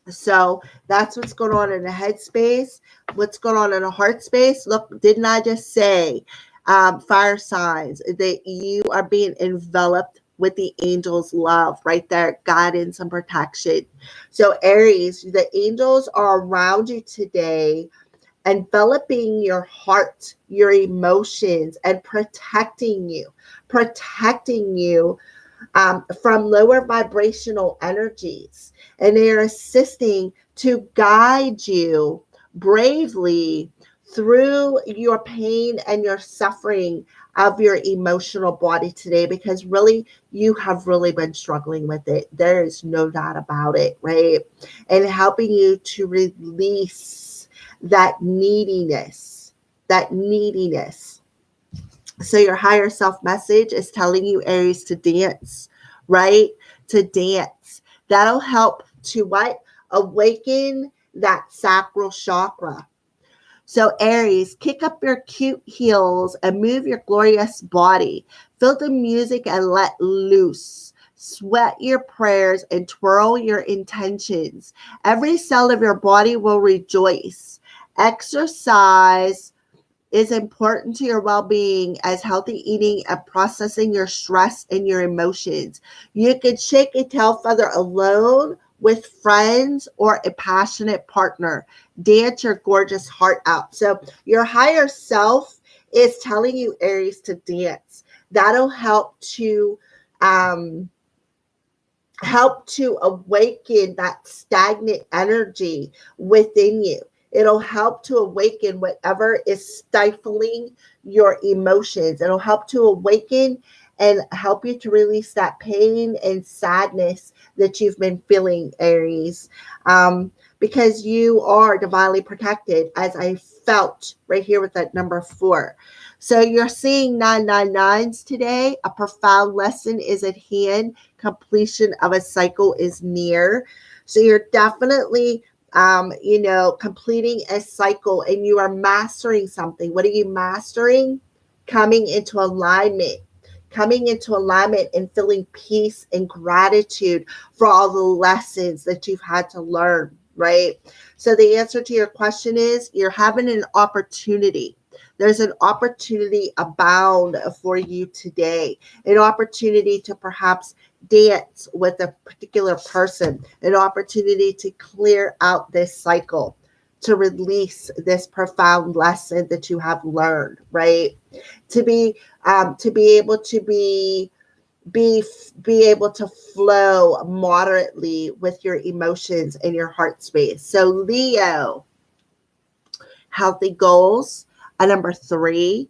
So that's what's going on in the head space. What's going on in the heart space? Look, didn't I just say, fire signs, that you are being enveloped with the angel's love right there, guidance and protection. So Aries, the angels are around you today, enveloping your heart, your emotions, and protecting you from lower vibrational energies. And they are assisting to guide you bravely through your pain and your suffering of your emotional body today, because really you have really been struggling with it. There is no doubt about it, right? And helping you to release that neediness, that neediness. So your higher self message is telling you, Aries, to dance, right? To dance. That'll help to what? Awaken that sacral chakra. So Aries, kick up your cute heels and move your glorious body. Feel the music and let loose. Sweat your prayers and twirl your intentions. Every cell of your body will rejoice. Exercise is important to your well-being, as healthy eating and processing your stress and your emotions. You can shake a tail feather alone, with friends, or a passionate partner. Dance your gorgeous heart out. So your higher self is telling you, Aries, to dance. That'll um, help to awaken that stagnant energy within you. It'll help to awaken whatever is stifling your emotions. It'll help to awaken and help you to release that pain and sadness that you've been feeling, Aries, because you are divinely protected, as I felt right here with that number 4. So you're seeing 999s today. A profound lesson is at hand. Completion of a cycle is near. So you're definitely completing a cycle, and you are mastering something. What are you mastering? Coming into alignment and feeling peace and gratitude for all the lessons that you've had to learn, right? So the answer to your question is, you're having an opportunity. There's an opportunity abound for you today, an opportunity to perhaps dance with a particular person, an opportunity to clear out this cycle, to release this profound lesson that you have learned, right? To be able to be able to flow moderately with your emotions and your heart space. So Leo, healthy goals, number 3.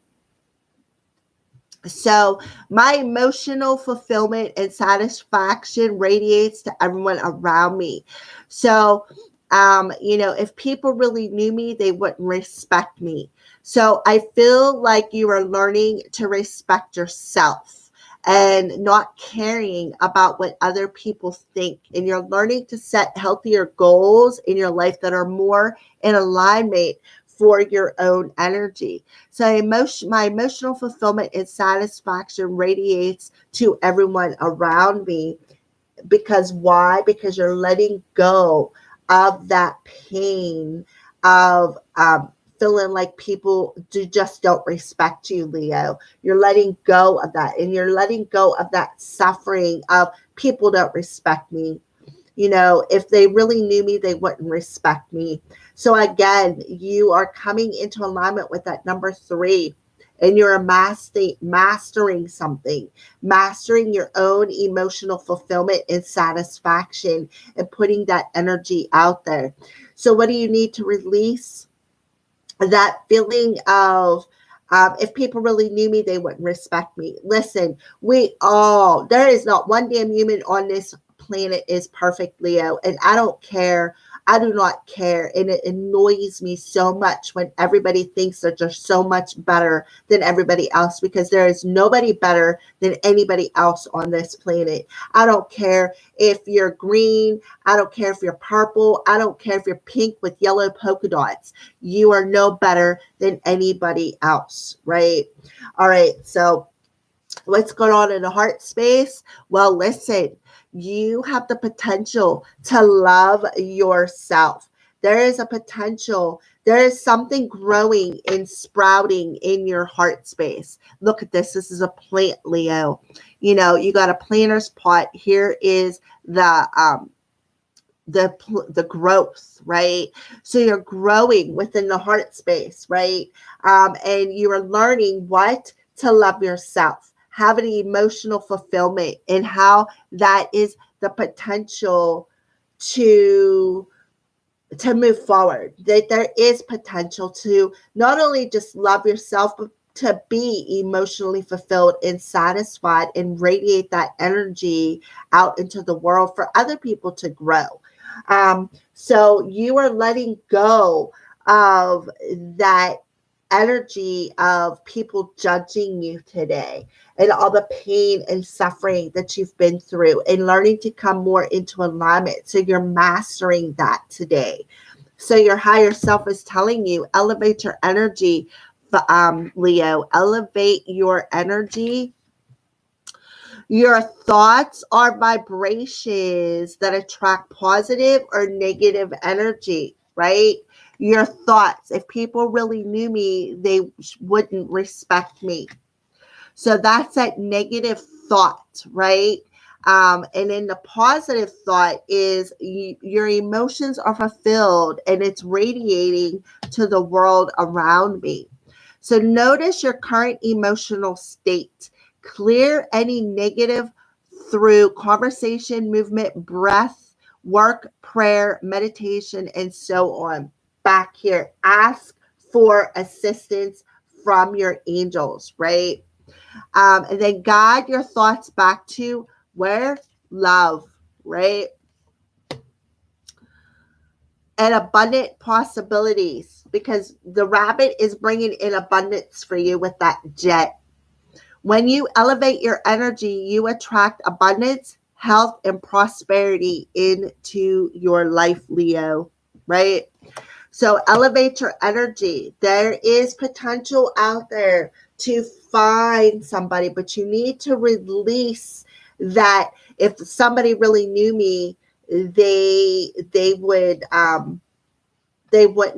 So my emotional fulfillment and satisfaction radiates to everyone around me. So, if people really knew me, they wouldn't respect me. So I feel like you are learning to respect yourself and not caring about what other people think. And you're learning to set healthier goals in your life that are more in alignment for your own energy. So my emotional fulfillment and satisfaction radiates to everyone around me. Because why? Because you're letting go of that pain of feeling like people just don't respect you, Leo. You're letting go of that, and you're letting go of that suffering of people don't respect me. If they really knew me, they wouldn't respect me. So again, you are coming into alignment with that number 3, and you're mastering something, mastering your own emotional fulfillment and satisfaction, and putting that energy out there. So what do you need to release? That feeling of If people really knew me, they wouldn't respect me. Listen, there is not one damn human on this planet is perfect, Leo. And I don't care. I do not care. And it annoys me so much when everybody thinks that they're so much better than everybody else, because there is nobody better than anybody else on this planet. I don't care if you're green. I don't care if you're purple. I don't care if you're pink with yellow polka dots. You are no better than anybody else, right? All right. So what's going on in the heart space? Well, listen, you have the potential to love yourself. There is a potential. There is something growing and sprouting in your heart space. Look at this. This is a plant, Leo. You know, you got a planter's pot. Here is the growth, right? So you're growing within the heart space, right? And you are learning what to love yourself, have an emotional fulfillment, and how that is the potential to move forward. That there is potential to not only just love yourself, but to be emotionally fulfilled and satisfied and radiate that energy out into the world for other people to grow. So you are letting go of that energy of people judging you today, and all the pain and suffering that you've been through, and learning to come more into alignment. So you're mastering that today. So your higher self is telling you, elevate your energy, Leo, elevate your energy. Your thoughts are vibrations that attract positive or negative energy, right? Your thoughts. If people really knew me, they wouldn't respect me. So that's that negative thought, right? And then the positive thought is your emotions are fulfilled and it's radiating to the world around me. So notice your current emotional state. Clear any negative through conversation, movement, breath, work, prayer, meditation, and so on. Back here, ask for assistance from your angels, right? And then guide your thoughts back to where? Love, right? And abundant possibilities, because the rabbit is bringing in abundance for you with that jet. When you elevate your energy, you attract abundance, health, and prosperity into your life, Leo, right? So elevate your energy. There is potential out there to find somebody, but you need to release that. If somebody really knew me, they wouldn't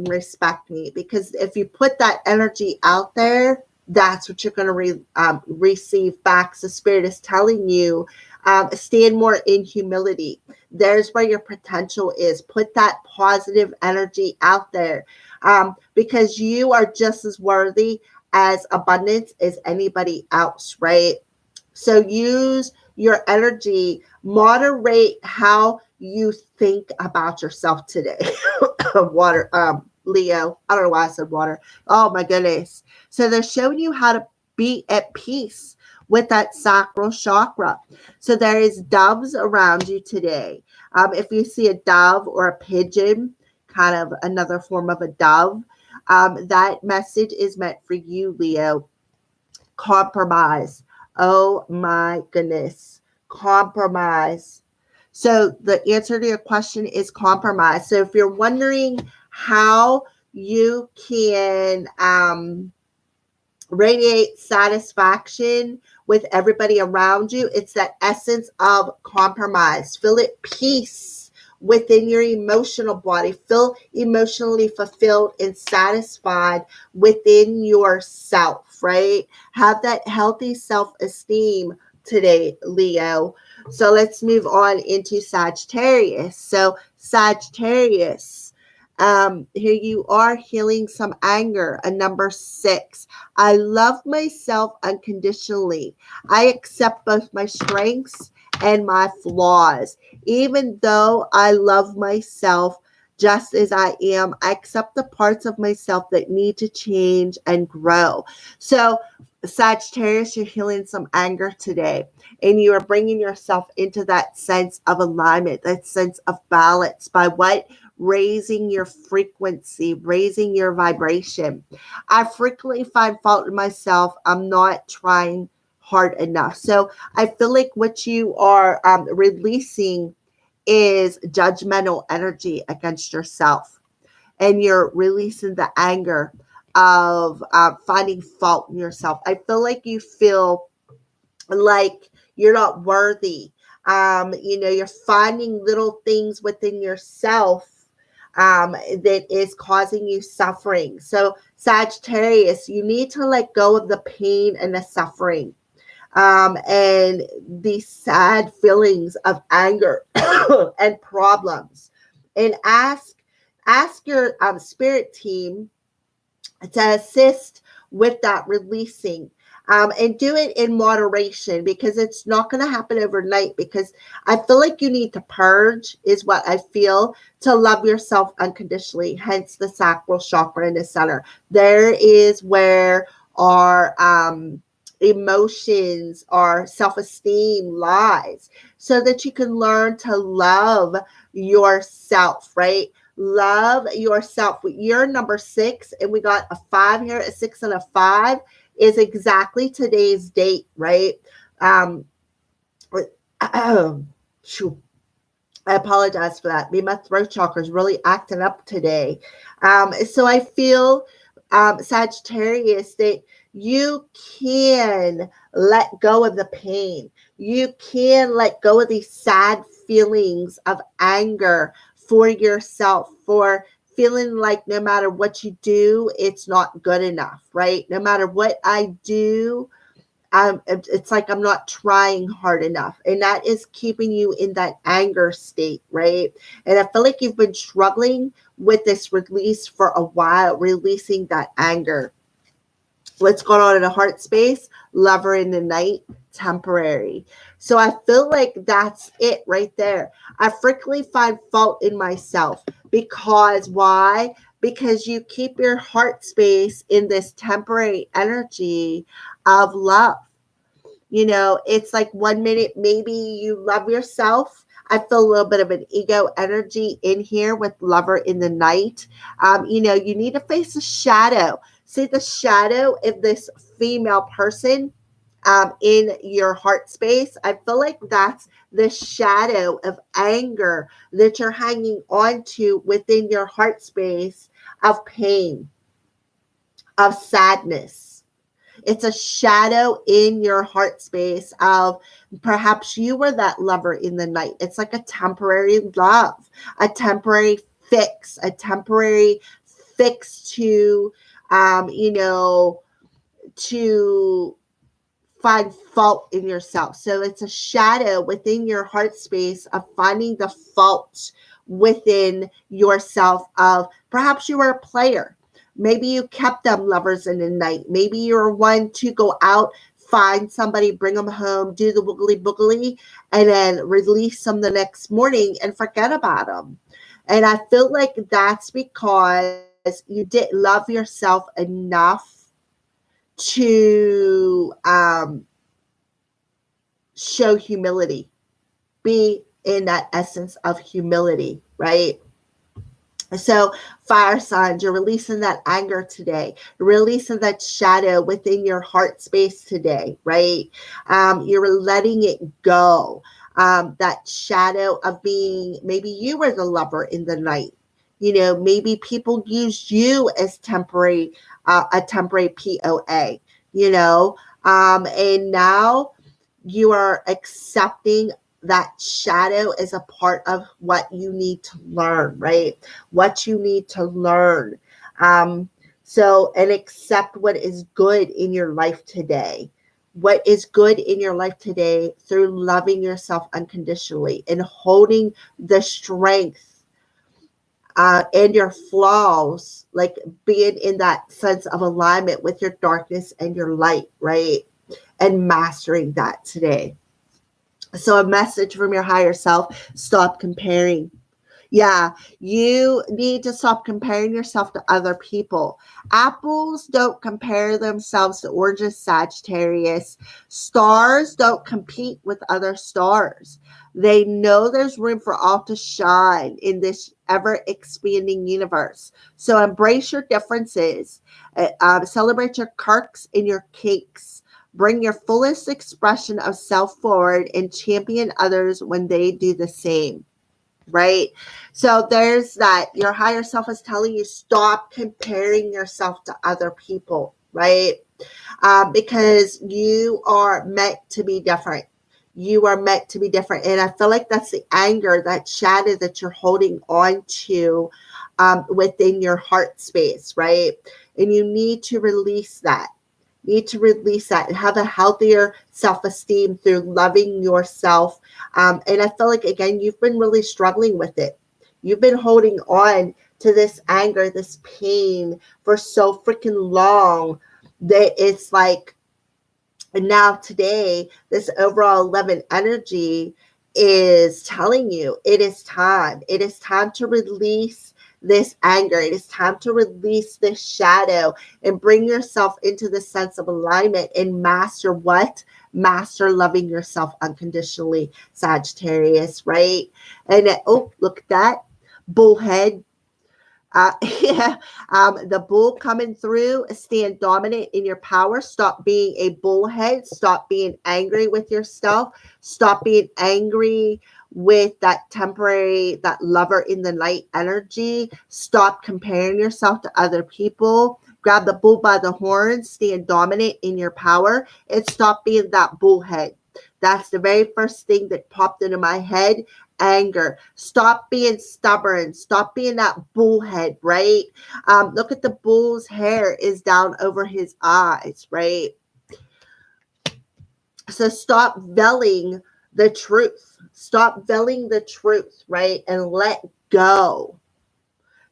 respect me, because if you put that energy out there, that's what you're going to receive back. So spirit is telling you, stand more in humility. There's where your potential is. Put that positive energy out there, because you are just as worthy as abundance as anybody else, right? So use your energy, moderate how you think about yourself today. Water, Leo. I don't know why I said water. Oh my goodness. So they're showing you how to be at peace with that sacral chakra. So there is doves around you today. If you see a dove or a pigeon, kind of another form of a dove, that message is meant for you, Leo. Compromise. Oh my goodness. Compromise. So the answer to your question is compromise. So if you're wondering how you can radiate satisfaction with everybody around you, it's that essence of compromise. Feel at peace within your emotional body. Feel emotionally fulfilled and satisfied within yourself, right? Have that healthy self-esteem today, Leo. So let's move on into Sagittarius. So Sagittarius, here you are healing some anger. A number 6. I love myself unconditionally. I accept both my strengths and my flaws. Even though I love myself just as I am. I accept the parts of myself that need to change and grow. So, Sagittarius, you're healing some anger today, and you are bringing yourself into that sense of alignment, that sense of balance by what? Raising your frequency, raising your vibration. I frequently find fault in myself. I'm not trying hard enough. So I feel like what you are releasing is judgmental energy against yourself, and you're releasing the anger of finding fault in yourself. I feel like you feel like you're not worthy. You're finding little things within yourself that is causing you suffering. So, Sagittarius, you need to let go of the pain and the suffering, and these sad feelings of anger and problems, and ask your spirit team to assist with that releasing, and do it in moderation, because it's not going to happen overnight, because I feel like you need to purge, is what I feel, to love yourself unconditionally, hence the sacral chakra in the center. There is where our emotions, our self-esteem lies, so that you can learn to love yourself, right? Love yourself. You're number 6, and we got a 5 here. A 6 and a 5 is exactly today's date, right? Shoot. I apologize for that. My throat chakra is really acting up today. So I feel, Sagittarius, that you can let go of the pain. You can let go of these sad feelings of anger for yourself, for feeling like no matter what you do, it's not good enough, right? No matter what I do, it's like I'm not trying hard enough. And that is keeping you in that anger state, right? And I feel like you've been struggling with this release for a while, releasing that anger. What's going on in the heart space? Lover in the night, temporary. So I feel like that's it right there. I frequently find fault in myself, because why? Because you keep your heart space in this temporary energy of love. It's like 1 minute, maybe you love yourself. I feel a little bit of an ego energy in here with lover in the night. You need to face the shadow. See the shadow of this female person in your heart space. I feel like that's the shadow of anger that you're hanging on to within your heart space, of pain, of sadness. It's a shadow in your heart space of perhaps you were that lover in the night. It's like a temporary love, a temporary fix to, to find fault in yourself. So it's a shadow within your heart space of finding the fault within yourself of perhaps you were a player. Maybe you kept them lovers in the night. Maybe you're one to go out, find somebody, bring them home, do the woogly boogly, and then release them the next morning and forget about them. And I feel like that's because you didn't love yourself enough to show humility, be in that essence of humility, right? So, fire signs, you're releasing that anger today, releasing that shadow within your heart space today, right? You're letting it go. That shadow of being, maybe you were the lover in the night. Maybe people used you as a temporary POA, and now you are accepting that shadow is a part of what you need to learn, right? What you need to learn. And accept what is good in your life today. What is good in your life today through loving yourself unconditionally and holding the strength and your flaws, like being in that sense of alignment with your darkness and your light, right? And mastering that today. So a message from your higher self: stop comparing. Yeah, you need to stop comparing yourself to other people. Apples don't compare themselves to oranges, Sagittarius. Stars don't compete with other stars. They know there's room for all to shine in this ever expanding universe. So embrace your differences, celebrate your quirks and your cakes. Bring your fullest expression of self forward and champion others when they do the same, right? So there's that. Your higher self is telling you stop comparing yourself to other people, right? Because you are meant to be different. You are meant to be different. And I feel like that's the anger, that shadow that you're holding on to within your heart space, right? And you need to release that. Need to release that and have a healthier self-esteem through loving yourself. And I feel like, again, you've been really struggling with it. You've been holding on to this anger, this pain for so freaking long that it's like, and now today, this overall 11 energy is telling you it is time. It is time to release this anger. It is time to release this shadow and bring yourself into the sense of alignment and master what? Master loving yourself unconditionally, Sagittarius, right? And oh, look at that. Bullhead. Yeah, the bull coming through. Stand dominant in your power. Stop being a bullhead. Stop being angry with yourself. Stop being angry with that temporary, that lover in the night energy. Stop comparing yourself to other people. Grab the bull by the horns. Stand dominant in your power and stop being that bullhead. That's the very first thing that popped into my head. Anger. Stop being stubborn. Stop being that bullhead, right? Look at the bull's hair is down over his eyes, right? So stop veiling the truth. Stop veiling the truth, right? And let go.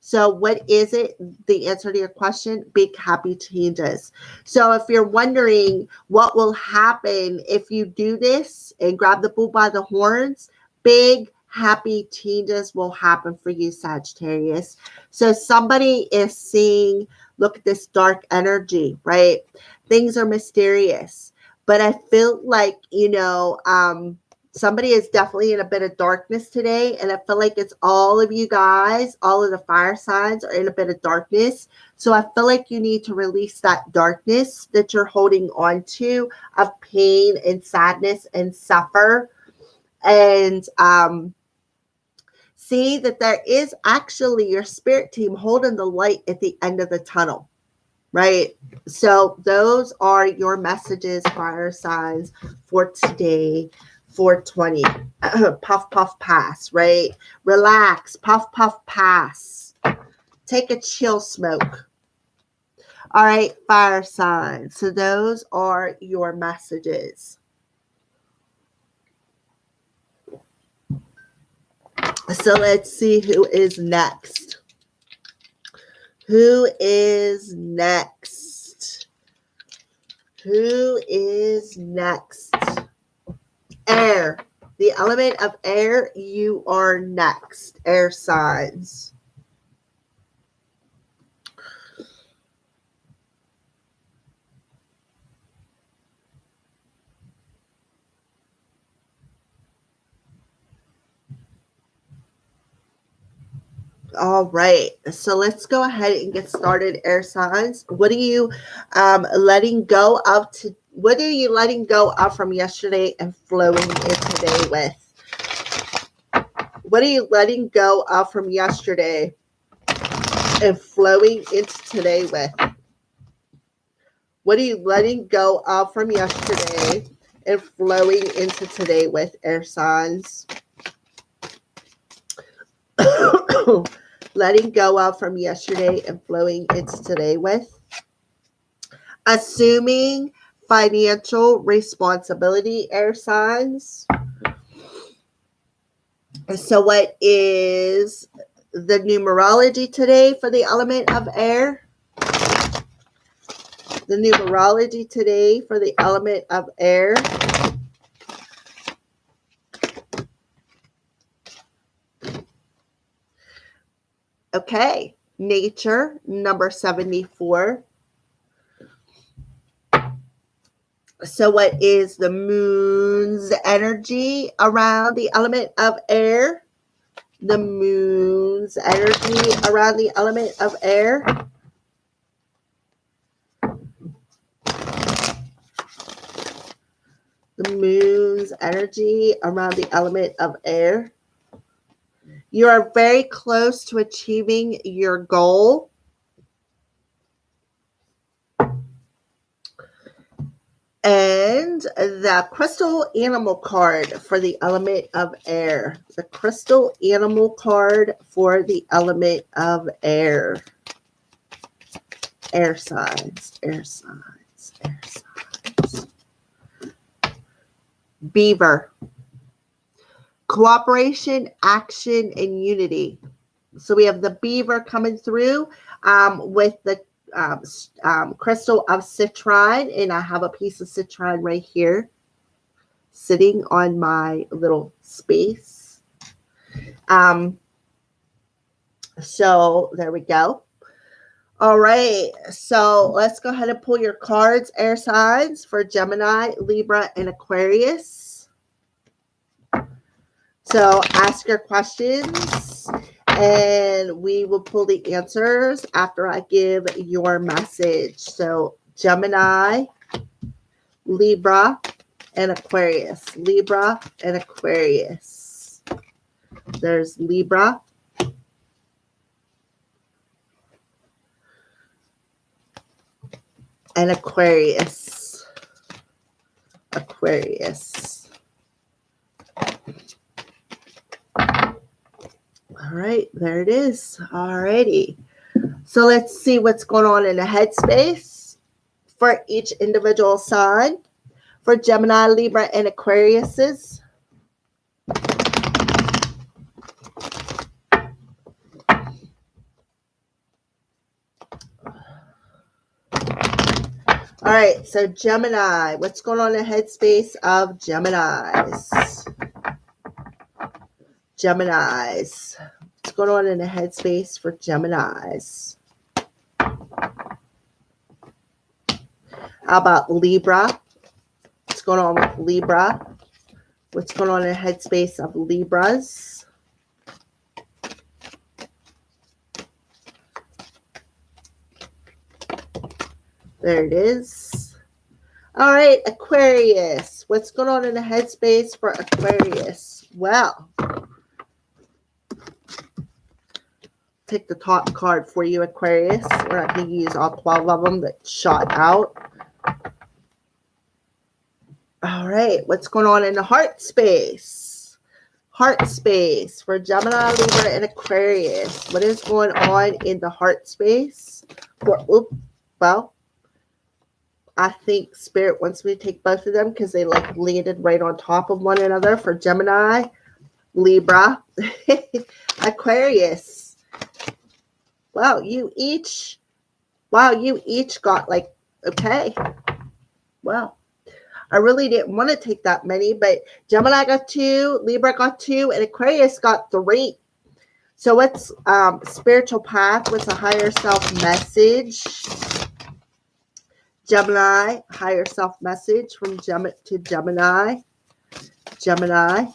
So what is it? The answer to your question, big happy changes. So if you're wondering what will happen if you do this and grab the bull by the horns, big happy changes will happen for you, Sagittarius. So somebody is seeing, look at this dark energy, right? Things are mysterious, but I feel like, somebody is definitely in a bit of darkness today. And I feel like it's all of you guys, all of the fire signs are in a bit of darkness. So I feel like you need to release that darkness that you're holding on to of pain and sadness and suffer. And see that there is actually your spirit team holding the light at the end of the tunnel, right? So those are your messages, fire signs, for today. 420. Puff, puff, pass, right? Relax. Puff, puff, pass. Take a chill smoke. All right, fire signs. So those are your messages. So let's see who is next. Who is next? Who is next? Air. The element of air, you are next. Air signs. All right. So let's go ahead and get started, air signs. What are you letting go of to what are you letting go of from yesterday and flowing in today with? What are you letting go of from yesterday and flowing into today with? What are you letting go of from yesterday and flowing into today with, air signs? Letting go of from yesterday and flowing into today with. Assuming financial responsibility, air signs. So what is the numerology today for the element of air? The numerology today for the element of air. Okay. Nature, number 74. So what is the moon's energy around the element of air? The moon's energy around the element of air. The moon's energy around the element of air. You are very close to achieving your goal. And the crystal animal card for the element of air. The crystal animal card for the element of air. Air signs, air signs, air signs. Beaver. Cooperation, action, and unity. So we have the beaver coming through with the crystal of citrine, and I have a piece of citrine right here sitting on my little space. So there we go. All right, so let's go ahead and pull your cards, air signs, for Gemini, Libra, and Aquarius. So ask your questions, and we will pull the answers after I give your message. So Gemini, Libra, and Aquarius. Libra and Aquarius. There's Libra. And Aquarius. Aquarius. All right, there it is. All righty. So let's see what's going on in the headspace for each individual sign. For Gemini, Libra, and Aquariuses. All right, so Gemini, what's going on in the headspace of Geminis? Geminis. What's going on in the headspace for Geminis? How about Libra? What's going on with Libra? What's going on in the headspace of Libras? There it is. All right, Aquarius. What's going on in the headspace for Aquarius? Well, pick the top card for you, Aquarius. We're not going to use all 12 of them that shot out. All right, what's going on in the heart space? Heart space for Gemini, Libra, and Aquarius. What is going on in the heart space? Well, I think Spirit wants me to take both of them because they like landed right on top of one another for Gemini, Libra, Aquarius. Wow, you each got like, okay. Wow. I really didn't want to take that many, but Gemini got 2, Libra got 2, and Aquarius got 3. So what's spiritual path? What's a higher self message? Gemini, higher self message from Gemini to Gemini. Gemini.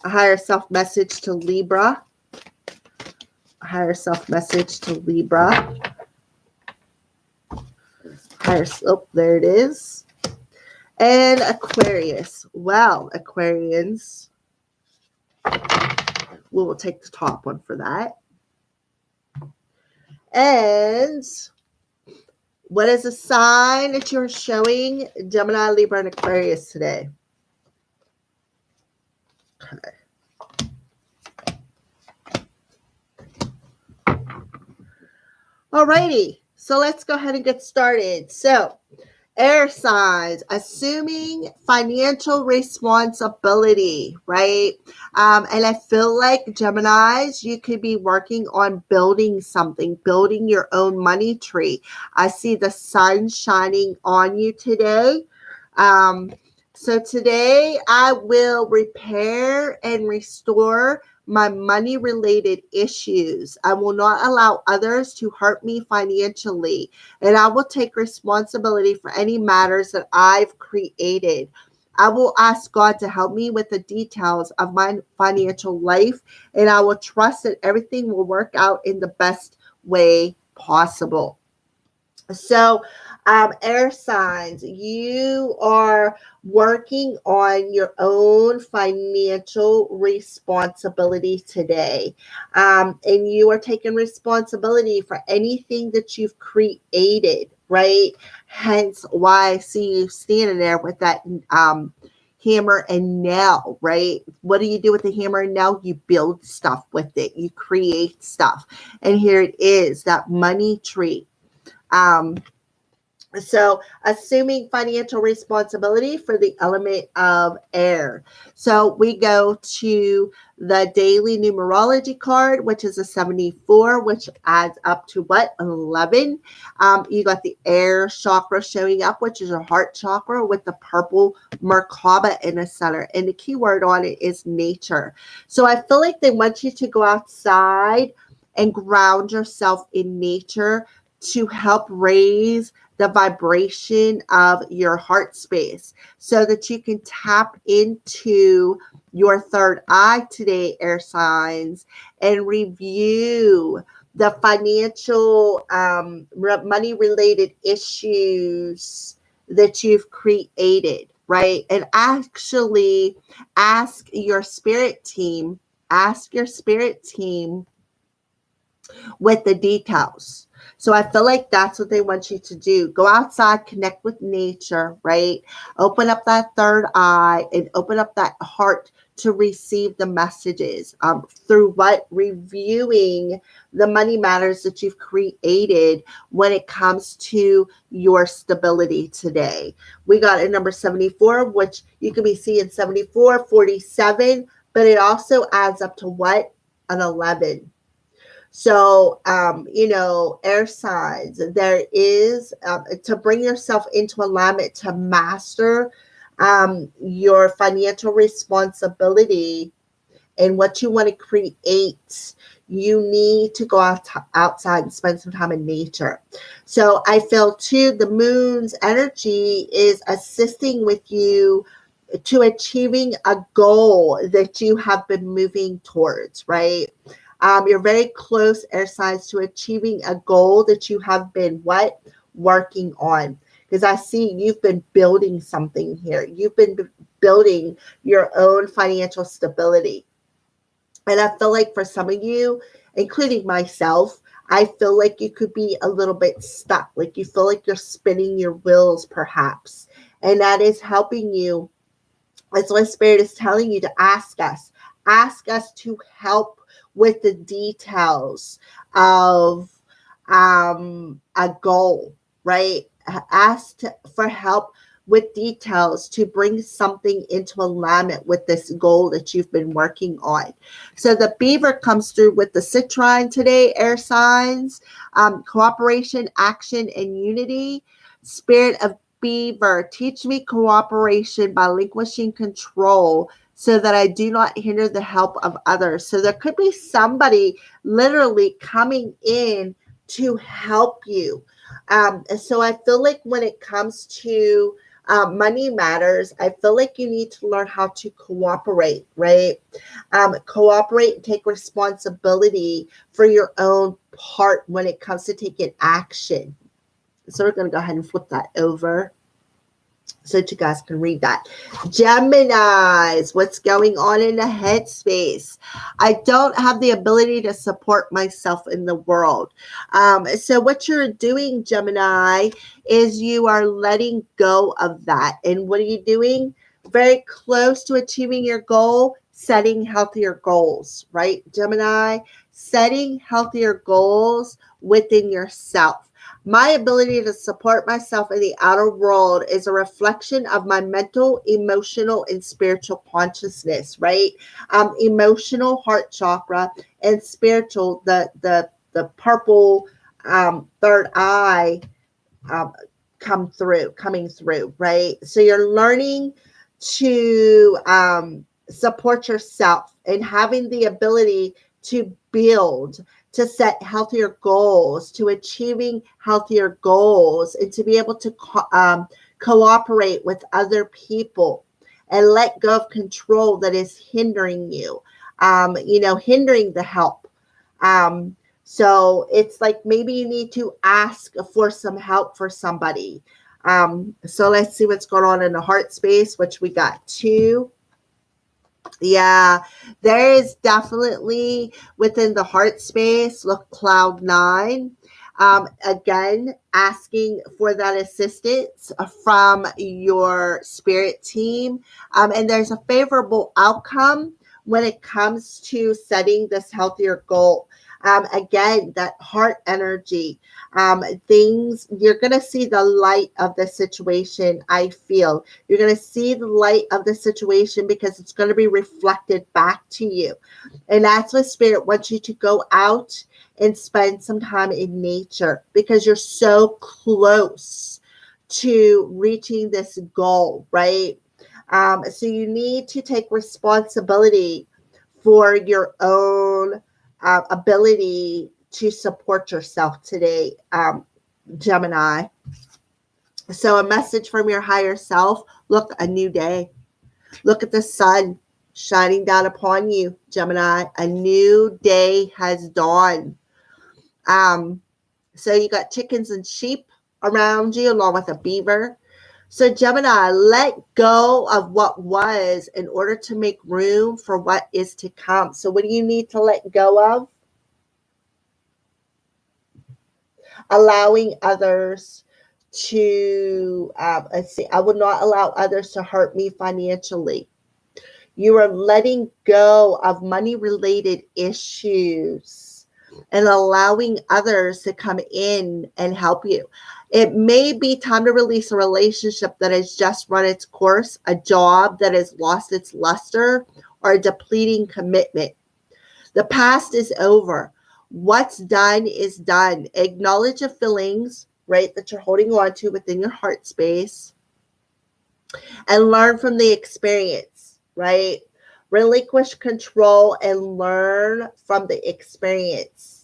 A higher self message to Libra. A higher self message to Libra. Oh, there it is. And Aquarius. Wow, Aquarians. We will take the top one for that. And what is a sign that you're showing Gemini, Libra, and Aquarius today? Okay. Alrighty. So let's go ahead and get started. So, air signs, assuming financial responsibility, right? And I feel like Geminis, you could be working on building something, building your own money tree. I see the sun shining on you today. So today I will repair and restore my money related issues. I will not allow others to hurt me financially, and I will take responsibility for any matters that I've created. I will ask God to help me with the details of my financial life, and I will trust that everything will work out in the best way possible. So, air signs, you are working on your own financial responsibility today. And you are taking responsibility for anything that you've created, right? Hence why I see you standing there with that hammer and nail, right? What do you do with the hammer and nail? You build stuff with it, you create stuff. And here it is, that money tree. Um, so, assuming financial responsibility for the element of air. So, we go to the daily numerology card, which is a 74, which adds up to what? 11. You got the air chakra showing up, which is your heart chakra with the purple Merkaba in the center. And the key word on it is nature. So, I feel like they want you to go outside and ground yourself in nature to help raise the vibration of your heart space so that you can tap into your third eye today, air signs, and review the financial money related issues that you've created, right? And actually ask your spirit team with the details. So I feel like that's what they want you to do. Go outside, connect with nature, right? Open up that third eye and open up that heart to receive the messages through what? Reviewing the money matters that you've created when it comes to your stability today. We got a number 74, which you could be seeing 74, 47, but it also adds up to what? An 11. So, air signs, there is to bring yourself into alignment to master your financial responsibility and what you want to create. You need to go outside and spend some time in nature. So, I feel too, the moon's energy is assisting with you to achieving a goal that you have been moving towards, right? You're very close, air signs, to achieving a goal that you have been what? Working on. Because I see you've been building something here. You've been building your own financial stability. And I feel like for some of you, including myself, I feel like you could be a little bit stuck. Like you feel like you're spinning your wheels, perhaps. And that is helping you. That's what Spirit is telling you to ask us. Ask us to help with the details of a goal, right? Ask for help with details to bring something into alignment with this goal that you've been working on. So the beaver comes through with the citrine today, air signs, cooperation, action, and unity. Spirit of beaver, teach me cooperation by relinquishing control so that I do not hinder the help of others. So there could be somebody literally coming in to help you. So I feel like when it comes to money matters, I feel like you need to learn how to cooperate, right? Cooperate and take responsibility for your own part when it comes to taking action. So we're going to go ahead and flip that over so that you guys can read that. Geminis, what's going on in the headspace? I don't have the ability to support myself in the world. So what you're doing, Gemini, is you are letting go of that. And what are you doing? Very close to achieving your goal, setting healthier goals, right, Gemini? Setting healthier goals within yourself. My ability to support myself in the outer world is a reflection of my mental, emotional, and spiritual consciousness, right? Emotional, heart chakra, and spiritual, the purple third eye coming through, right? So you're learning to support yourself and having the ability to build, to set healthier goals, to achieving healthier goals, and to be able to cooperate with other people and let go of control that is hindering you, hindering the help. So it's like maybe you need to ask for some help for somebody. So let's see what's going on in the heart space, which we got 2. Yeah, there is definitely within the heart space, look, cloud 9. Again, asking for that assistance from your spirit team. And there's a favorable outcome when it comes to setting this healthier goal. Again, that heart energy, things, you're going to see the light of the situation. I feel you're going to see the light of the situation because it's going to be reflected back to you. And that's what spirit wants you to go out and spend some time in nature because you're so close to reaching this goal, right? So you need to take responsibility for your own ability to support yourself today, Gemini. So a message from your higher self. Look, a new day. Look at the sun shining down upon you, Gemini. A new day has dawned. So you got chickens and sheep around you along with a beaver. So Gemini, let go of what was in order to make room for what is to come. So what do you need to let go of? Allowing others to, let's see, I would not allow others to hurt me financially. You are letting go of money-related issues and allowing others to come in and help you. It may be time to release a relationship that has just run its course, a job that has lost its luster, or a depleting commitment. The past is over. What's done is done. Acknowledge the feelings, right, that you're holding on to within your heart space and learn from the experience, right? Relinquish control and learn from the experience.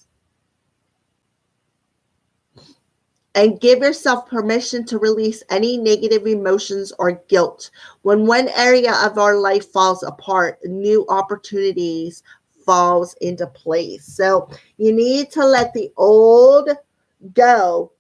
And give yourself permission to release any negative emotions or guilt. When one area of our life falls apart, new opportunities falls into place. So you need to let the old go,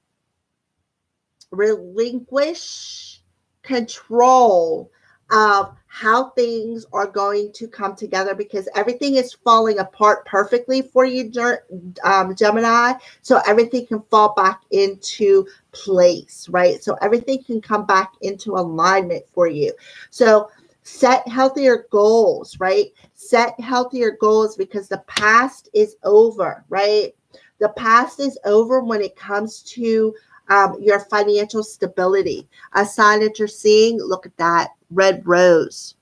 relinquish control of how things are going to come together because everything is falling apart perfectly for you, Gemini. So everything can fall back into place, right? So everything can come back into alignment for you. So set healthier goals, right? Set healthier goals because the past is over, right? The past is over when it comes to your financial stability. A sign that you're seeing, look at that red rose.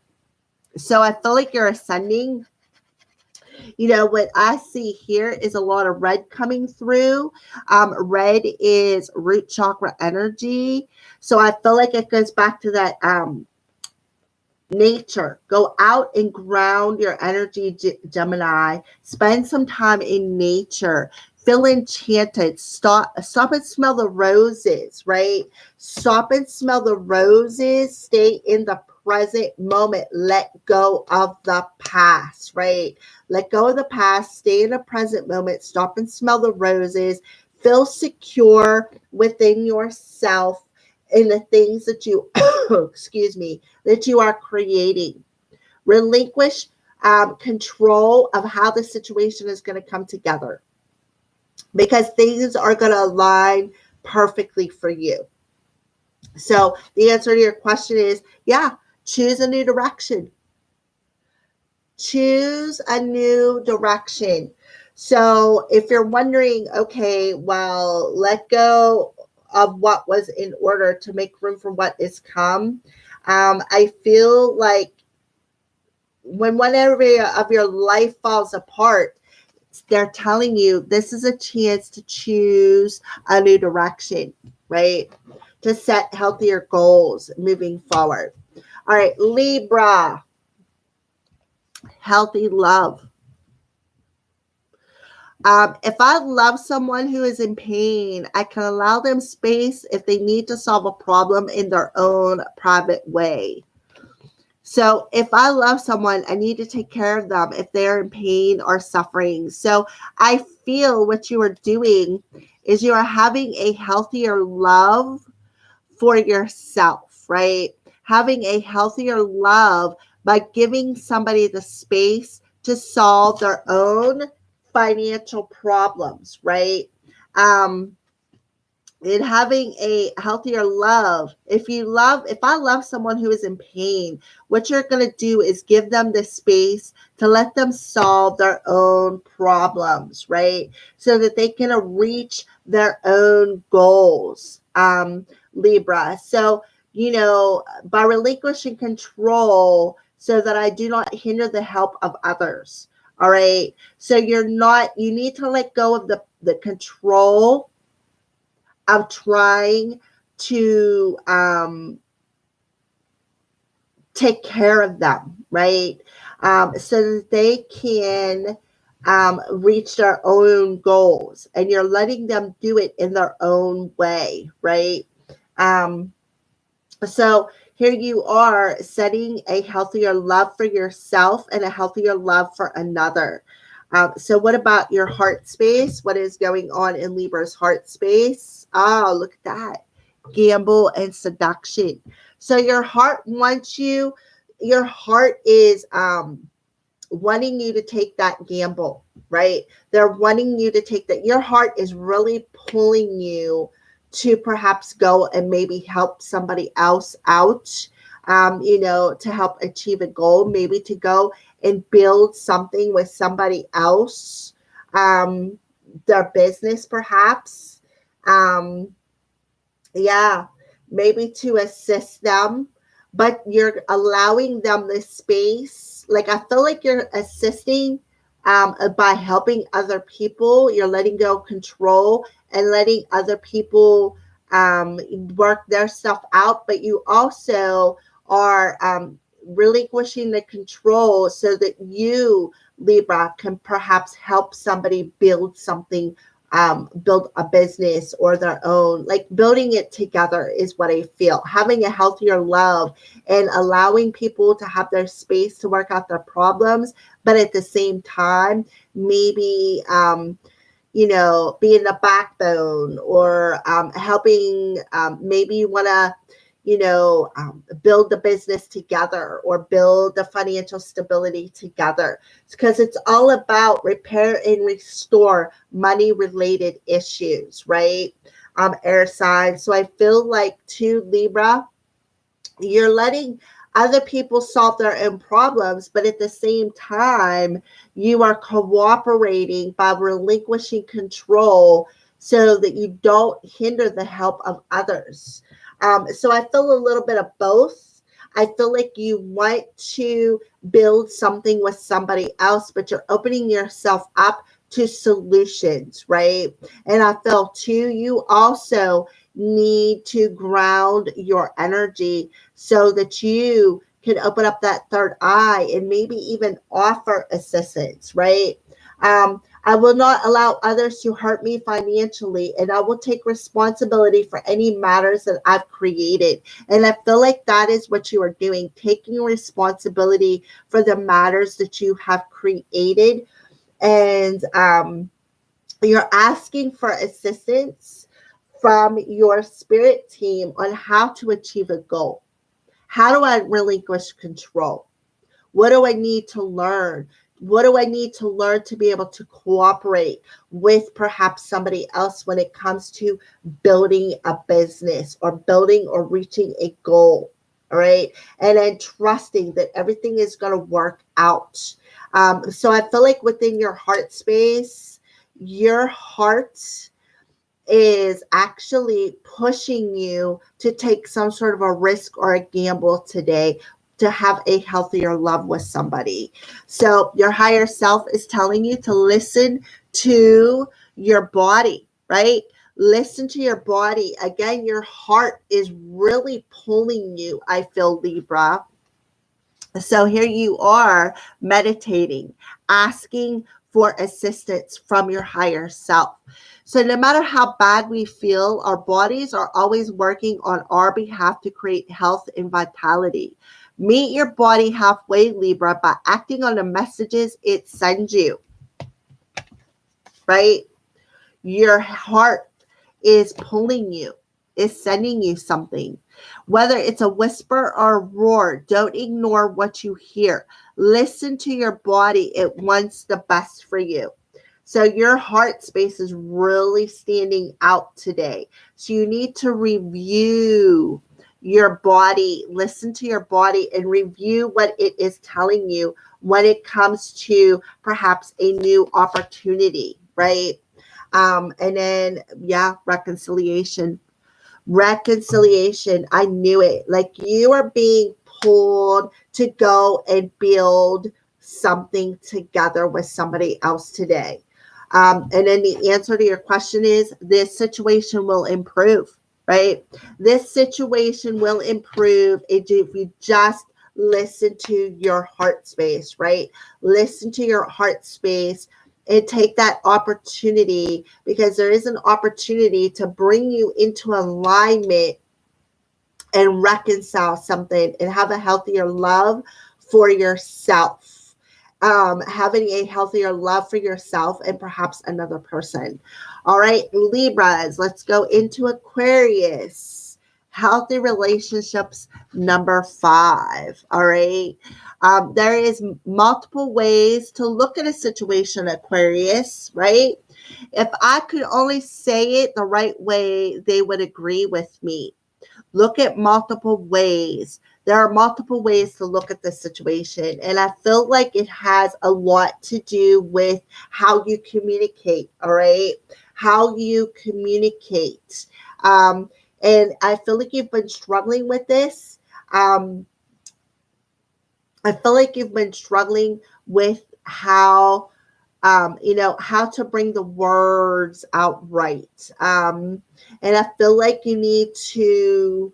So I feel like you're ascending. You know, what I see here is a lot of red coming through. Red is root chakra energy. So I feel like it goes back to that nature. Go out and ground your energy, Gemini. Spend some time in nature. Feel enchanted. Stop and smell the roses, right? Stop and smell the roses. Stay in the present moment. Let go of the past, right? Let go of the past. Stay in the present moment. Stop and smell the roses. Feel secure within yourself in the things that you, excuse me, that you are creating. Relinquish control of how the situation is going to come together, because things are going to align perfectly for you. So the answer to your question is, yeah, choose a new direction. Choose a new direction. So if you're wondering, okay, well, let go of what was in order to make room for what is come. I feel like when one area of your life falls apart, they're telling you this is a chance to choose a new direction, right? To set healthier goals moving forward. All right, Libra. healthy love. If I love someone who is in pain, I can allow them space if they need to solve a problem in their own private way. So if I love someone, I need to take care of them if they're in pain or suffering. So I feel what you are doing is you are having a healthier love for yourself, right? Having a healthier love by giving somebody the space to solve their own financial problems, right? Um, and having a healthier love. If I love someone who is in pain, what you're going to do is give them the space to let them solve their own problems, right? So that they can reach their own goals. Libra. So, by relinquishing control so that I do not hinder the help of others. All right. So you need to let go of the control of trying to take care of them, right? So that they can reach their own goals, and you're letting them do it in their own way, right? Um, so here you are setting a healthier love for yourself and a healthier love for another. So what about your heart space? What is going on in Libra's heart space? Oh, look at that. Gamble and seduction. So your heart is wanting you to take that gamble, right? They're wanting you to take that. Your heart is really pulling you to perhaps go and maybe help somebody else out, to help achieve a goal, maybe to go and build something with somebody else, their business perhaps. Um, yeah, maybe to assist them, but you're allowing them the space. Like, I feel like you're assisting by helping other people. You're letting go of control and letting other people work their stuff out, but you also are relinquishing the control so that you, Libra, can perhaps help somebody build something, build a business or their own. Like, building it together is what I feel. Having a healthier love and allowing people to have their space to work out their problems, but at the same time, maybe, being the backbone, or helping. Maybe you want to, build the business together or build the financial stability together, because it's all about repair and restore money related issues, right? Air sign. So I feel like, too, Libra, you're letting other people solve their own problems, but at the same time, you are cooperating by relinquishing control so that you don't hinder the help of others. So I feel a little bit of both. I feel like you want to build something with somebody else, but you're opening yourself up to solutions, right? And I feel, too, you also need to ground your energy so that you can open up that third eye and maybe even offer assistance, right? I will not allow others to hurt me financially, and I will take responsibility for any matters that I've created. And I feel like that is what you are doing, taking responsibility for the matters that you have created. And you're asking for assistance from your spirit team on how to achieve a goal. How do I relinquish control? What do I need to learn? What do I need to learn to be able to cooperate with perhaps somebody else when it comes to building a business or building or reaching a goal? All right. And then trusting that everything is going to work out. So I feel like within your heart space, your heart is actually pushing you to take some sort of a risk or a gamble today to have a healthier love with somebody. So your higher self is telling you to listen to your body, right? Listen to your body. Again, your heart is really pulling you, I feel, Libra. So here you are meditating, asking for assistance from your higher self. So no matter how bad we feel, our bodies are always working on our behalf to create health and vitality. Meet your body halfway, Libra, by acting on the messages it sends you, right? Your heart is pulling you, is sending you something. Whether it's a whisper or a roar, don't ignore what you hear. Listen to your body. It wants the best for you. So your heart space is really standing out today. So you need to review your body, listen to your body and review what it is telling you when it comes to perhaps a new opportunity, right? And then, yeah, reconciliation. Reconciliation. I knew it. Like you are being pulled to go and build something together with somebody else today. And then the answer to your question is this situation will improve, right? This situation will improve if you just listen to your heart space, right? Listen to your heart space and take that opportunity, because there is an opportunity to bring you into alignment and reconcile something and have a healthier love for yourself. Having a healthier love for yourself and perhaps another person. All right, Libras, let's go into Aquarius. Healthy relationships, number 5. All right. There is multiple ways to look at a situation, Aquarius, right? If I could only say it the right way, they would agree with me. Look at multiple ways. There are multiple ways to look at the situation. And I feel like it has a lot to do with how you communicate, all right? How you communicate. And I feel like you've been struggling with this. I feel like you've been struggling with how how to bring the words out right. And I feel like you need to,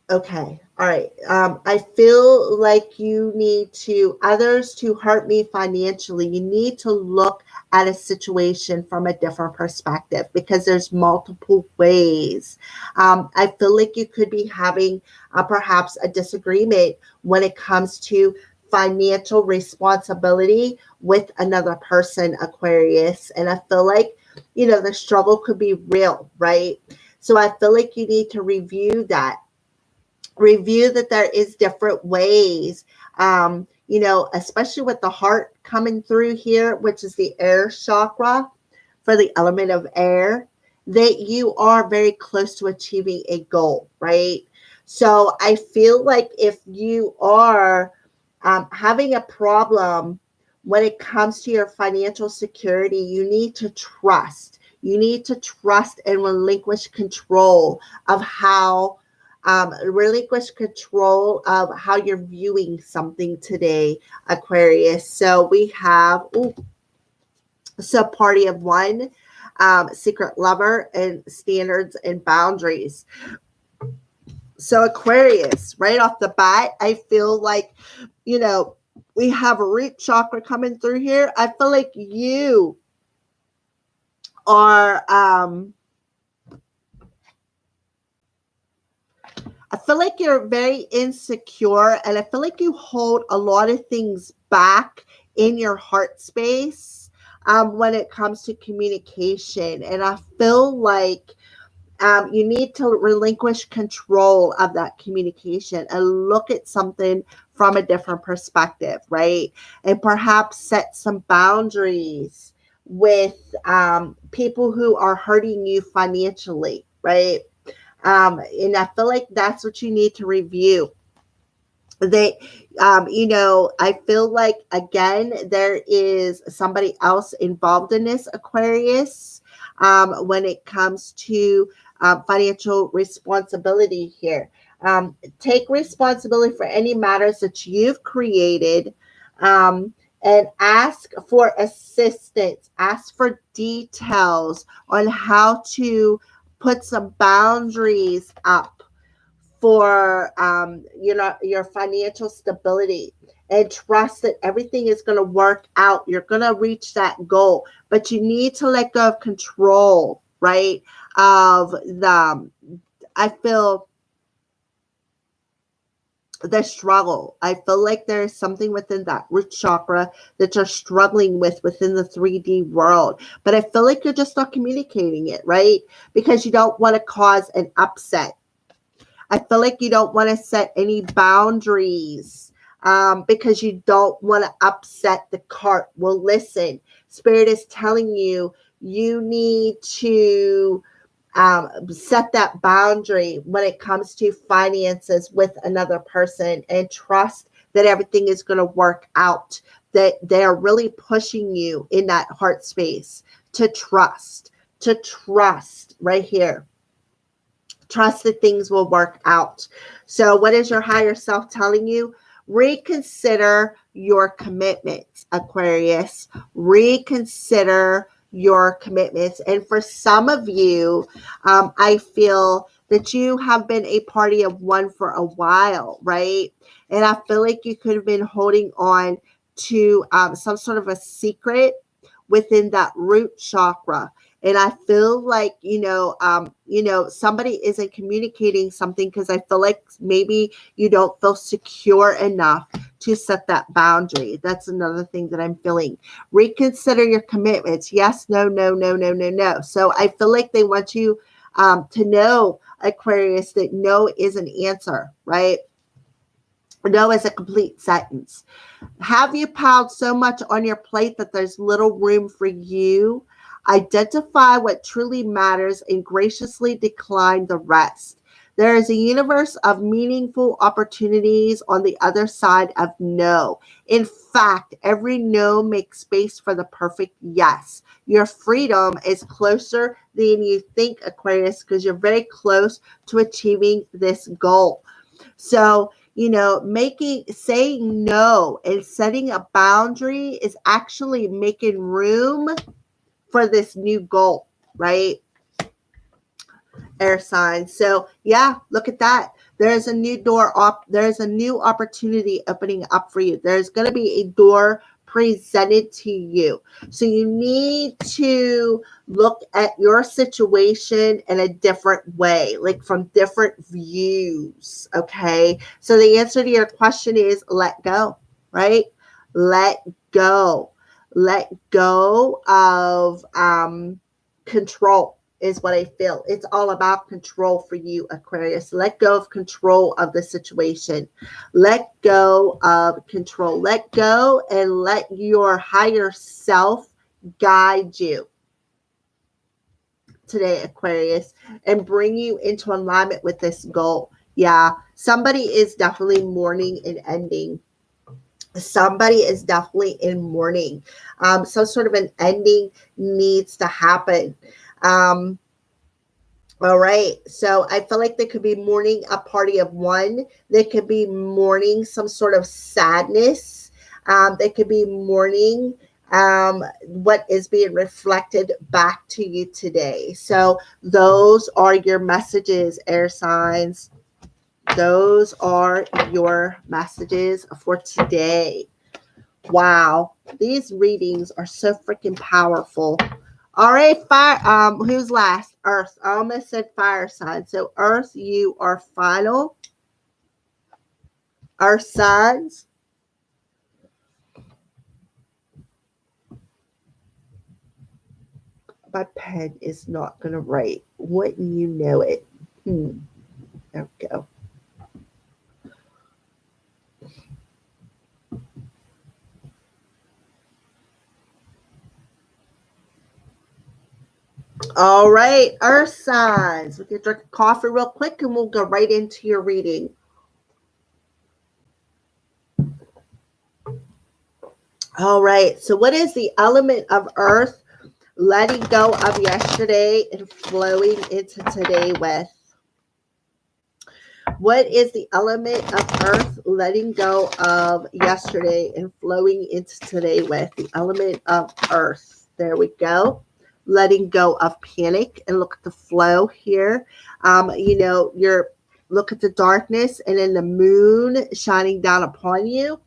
okay, all right. I feel like you need to, others to hurt me financially. You need to look at a situation from a different perspective because there's multiple ways. I feel like you could be having perhaps a disagreement when it comes to financial responsibility with another person, Aquarius. And I feel like, the struggle could be real, right? So I feel like you need to review that there is different ways, especially with the heart coming through here, which is the air chakra for the element of air, that you are very close to achieving a goal, right? So I feel like if you are having a problem when it comes to your financial security, you need to trust. You need to trust and relinquish control of how relinquish control of how you're viewing something today, Aquarius. So we have party of one, secret lover, and standards and boundaries. So Aquarius, right off the bat, I feel like, we have a root chakra coming through here. I feel like you are I feel like you're very insecure, and I feel like you hold a lot of things back in your heart space when it comes to communication. And I feel like you need to relinquish control of that communication and look at something from a different perspective, right? And perhaps set some boundaries with people who are hurting you financially, right? And I feel like that's what you need to review. They, I feel like, again, there is somebody else involved in this, Aquarius, when it comes to financial responsibility here. Take responsibility for any matters that you've created, and ask for assistance, ask for details on how to put some boundaries up for your financial stability, and trust that everything is going to work out. You're going to reach that goal, but you need to let go of control, right? Of the, I feel, the struggle. I feel like there's something within that root chakra that you're struggling with within the 3D world. But I feel like you're just not communicating it, right? Because you don't want to cause an upset. I feel like you don't want to set any boundaries because you don't want to upset the cart. Well, listen, Spirit is telling you, you need to set that boundary when it comes to finances with another person, and trust that everything is going to work out, that they're really pushing you in that heart space to trust right here. Trust that things will work out. So what is your higher self telling you? Reconsider your commitments, Aquarius. Reconsider your commitments. And for some of you, I feel that you have been a party of one for a while, right? And I feel like you could have been holding on to some sort of a secret within that root chakra. And I feel like, somebody isn't communicating something because I feel like maybe you don't feel secure enough to set that boundary. That's another thing that I'm feeling. Reconsider your commitments. Yes, no, no, no, no, no, no. So I feel like they want you to know, Aquarius, that no is an answer, right? No is a complete sentence. Have you piled so much on your plate that there's little room for you? Identify what truly matters and graciously decline the rest. There is a universe of meaningful opportunities on the other side of no. In fact, every no makes space for the perfect yes. Your freedom is closer than you think, Aquarius, because you're very close to achieving this goal. So, saying no and setting a boundary is actually making room for this new goal, right? Air signs. So yeah, look at that. There's a new door up. There's a new opportunity opening up for you. There's going to be a door presented to you. So you need to look at your situation in a different way, like from different views. Okay. So the answer to your question is let go, right? Let go. Let go of control is what I feel. It's all about control for you, Aquarius. Let go of control of the situation. Let go of control. Let go and let your higher self guide you today, Aquarius, and bring you into alignment with this goal. Yeah, somebody is definitely mourning an ending. Somebody is definitely in mourning. Some sort of an ending needs to happen. All right. So I feel like they could be mourning a party of one. They could be mourning some sort of sadness. They could be mourning what is being reflected back to you today. So those are your messages, air signs. Those are your messages for today. Wow. These readings are so freaking powerful. All right, fire. Who's last? Earth. I almost said fire sign. So Earth, you are final. Earth signs. My pen is not gonna write. Wouldn't you know it? There we go. All right, Earth signs. We can drink coffee real quick and we'll go right into your reading. All right, so what is the element of Earth letting go of yesterday and flowing into today with? What is the element of Earth letting go of yesterday and flowing into today with? The element of Earth. There we go. Letting go of panic, and look at the flow here. You're Look at the darkness and then the moon shining down upon you.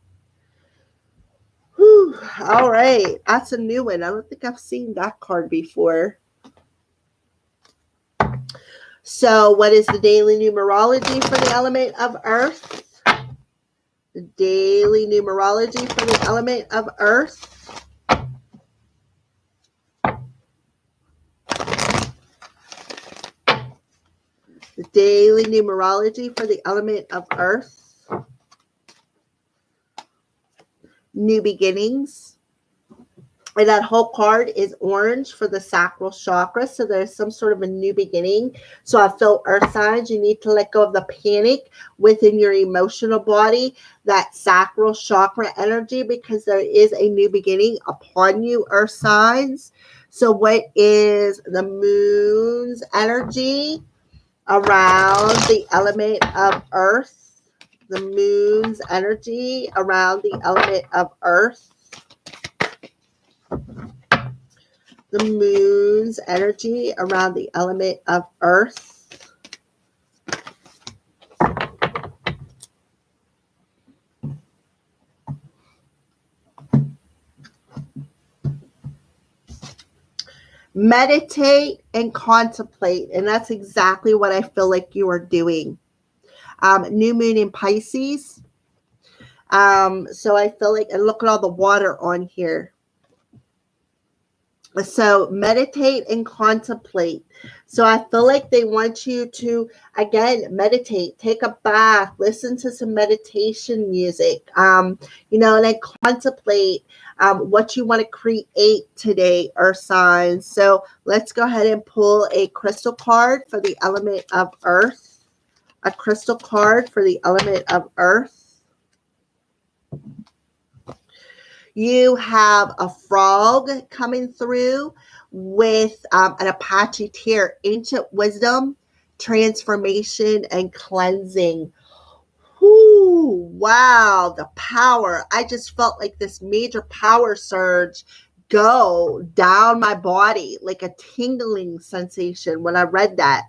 Whew. All right. That's a new one. I don't think I've seen that card before. So what is the daily numerology for the element of earth? The daily numerology for the element of earth. The daily numerology for the element of earth. New beginnings. And that whole card is orange for the sacral chakra. So there's some sort of a new beginning. So I feel earth signs, you need to let go of the panic within your emotional body, that sacral chakra energy, because there is a new beginning upon you, earth signs. So what is the moon's energy around the element of earth? The moon's energy around the element of earth. The moon's energy around the element of earth. Meditate and contemplate. And that's exactly what I feel like you are doing. New moon in Pisces. So I feel like, and look at all the water on here. So meditate and contemplate. So I feel like they want you to, again, meditate, take a bath, listen to some meditation music, and then contemplate what you want to create today, earth signs. So let's go ahead and pull a crystal card for the element of earth. A crystal card for the element of earth. You have a frog coming through with an Apache tear, ancient wisdom, transformation, and cleansing. Whoo, wow, the power. I just felt like this major power surge go down my body, like a tingling sensation when I read that.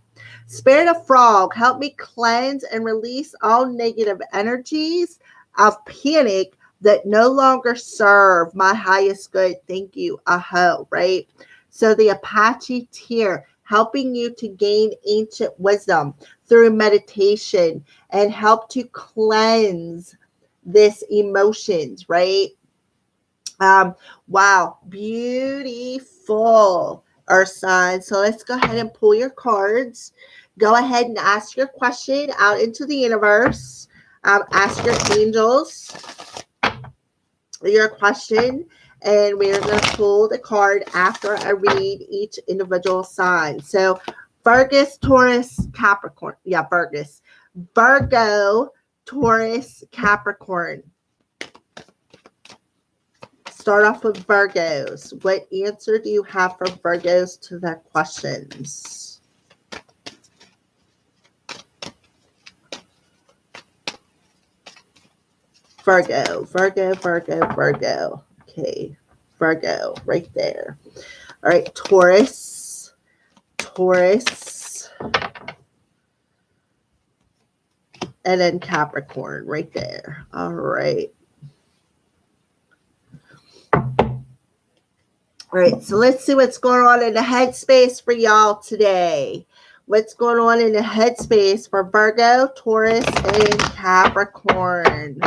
Spirit of Frog, help me cleanse and release all negative energies of panic that no longer serve my highest good. Thank you. Aho, right? So the Apache tear, helping you to gain ancient wisdom through meditation and help to cleanse this emotions, right? Wow, beautiful, earth sign. So let's go ahead and pull your cards. Go ahead and ask your question out into the universe. Ask your angels your question, and we're going to pull the card after I read each individual sign. So Virgo, Taurus, Capricorn. Yeah, Virgo, Taurus, Capricorn. Start off with Virgos. What answer do you have for Virgos to their questions? Virgo. Okay, Virgo, right there. All right, Taurus, and then Capricorn, right there. All right. All right, so let's see what's going on in the headspace for y'all today. What's going on in the headspace for Virgo, Taurus, and Capricorn?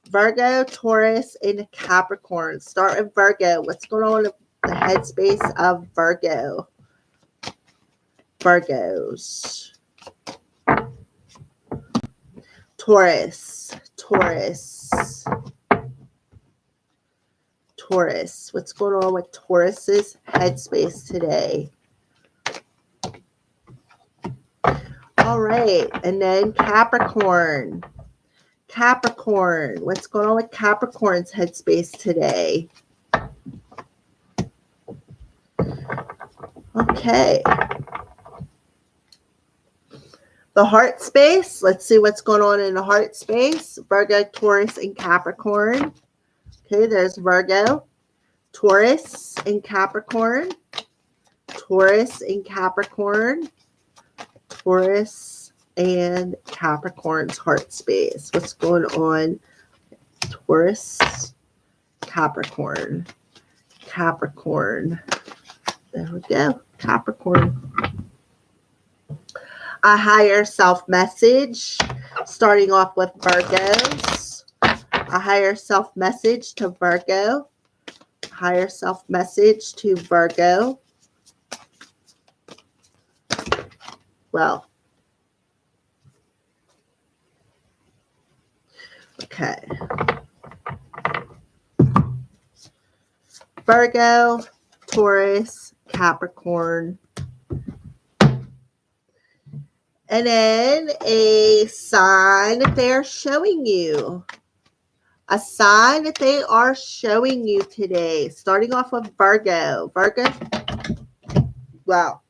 Virgo, Taurus, and Capricorn. Start with Virgo. What's going on in the headspace of Virgo? Virgos. Taurus. What's going on with Taurus's headspace today? All right, and then Capricorn. What's going on with Capricorn's headspace today? Okay. The heart space. Let's see what's going on in the heart space. Virgo, Taurus, and Capricorn. Okay, there's Virgo, Taurus, and Capricorn. Taurus, and Capricorn. Taurus, and Capricorn's heart space. What's going on? Taurus, Capricorn. There we go. Capricorn. A higher self message, starting off with Virgos. A higher self message to Virgo. Higher self message to Virgo. Well, okay. Virgo, Taurus, Capricorn. And then a sign that they're showing you. A sign that they are showing you today. Starting off with Virgo. Virgo. Wow.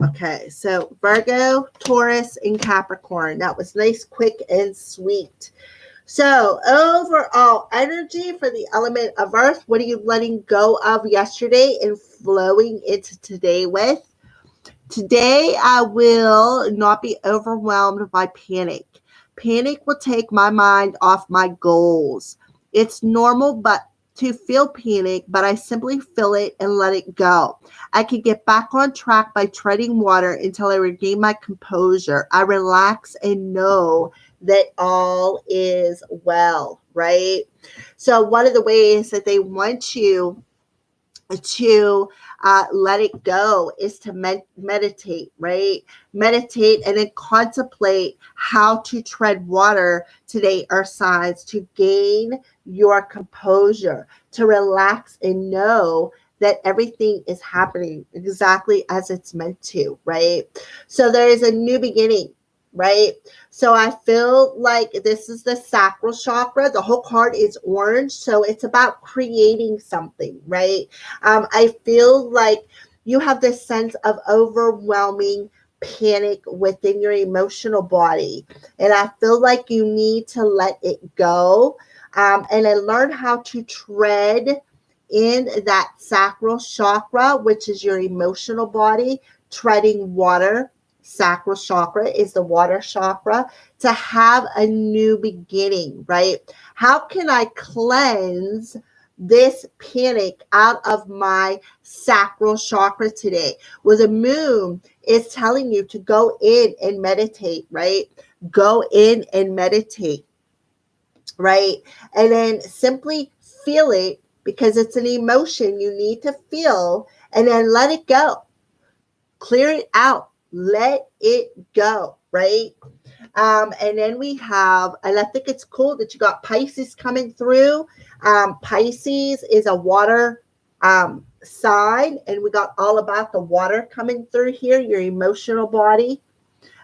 Okay, so Virgo, Taurus, and Capricorn. That was nice, quick, and sweet. So overall energy for the element of Earth. What are you letting go of yesterday and flowing into today with? Today, I will not be overwhelmed by panic. Panic will take my mind off my goals. It's normal but to feel panic, but I simply feel it and let it go. I can get back on track by treading water until I regain my composure. I relax and know that all is well, right? So one of the ways that they want you to let it go is to meditate, right? Meditate and then contemplate how to tread water today, earth signs, to gain your composure, to relax and know that everything is happening exactly as it's meant to, right? So there is a new beginning, right? So I feel like this is the sacral chakra. The whole card is orange. So it's about creating something, right? I feel like you have this sense of overwhelming panic within your emotional body. And I feel like you need to let it go and then learn how to tread in that sacral chakra, which is your emotional body, treading water. Sacral chakra is the water chakra, to have a new beginning, right? How can I cleanse this panic out of my sacral chakra today? Well, the moon is telling you to go in and meditate, right? Go in and meditate, right? And then simply feel it, because it's an emotion you need to feel, and then let it go. Clear it out. Let it go, right? And then we have, and I think it's cool that you got Pisces coming through. Pisces is a water sign, and we got all about the water coming through here, your emotional body.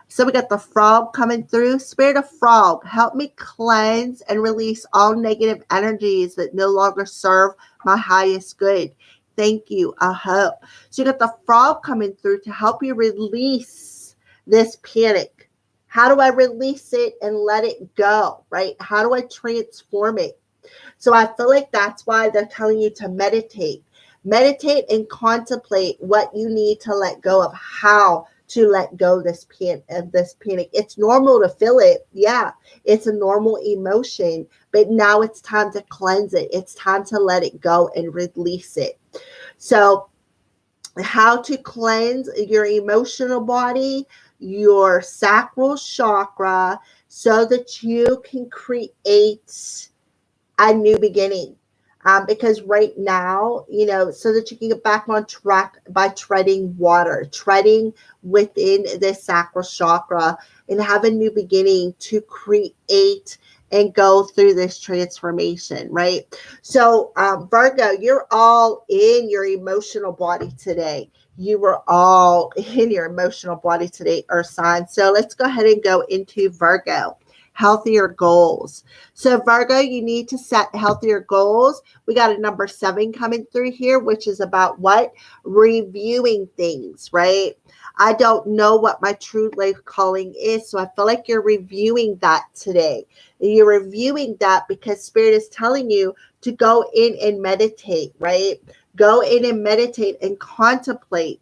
So we got the frog coming through. Spirit of frog, help me cleanse and release all negative energies that no longer serve my highest good. Thank you. I hope. So you got the frog coming through to help you release this panic. How do I release it and let it go, right? How do I transform it? So I feel like that's why they're telling you to meditate. Meditate and contemplate what you need to let go of, how to let go of this panic. It's normal to feel it. Yeah, it's a normal emotion, but now it's time to cleanse it. It's time to let it go and release it. So how to cleanse your emotional body, your sacral chakra, so that you can create a new beginning. Because right now, so that you can get back on track by treading water, treading within the sacral chakra, and have a new beginning to create and go through this transformation, right? So, Virgo, you're all in your emotional body today. You were all in your emotional body today, Earth sign. So let's go ahead and go into Virgo. Healthier goals. So Virgo, you need to set healthier goals. We got a number 7 coming through here, which is about what? Reviewing things, right? I don't know what my true life calling is, so I feel like you're reviewing that today. You're reviewing that because Spirit is telling you to go in and meditate, right? Go in and meditate and contemplate,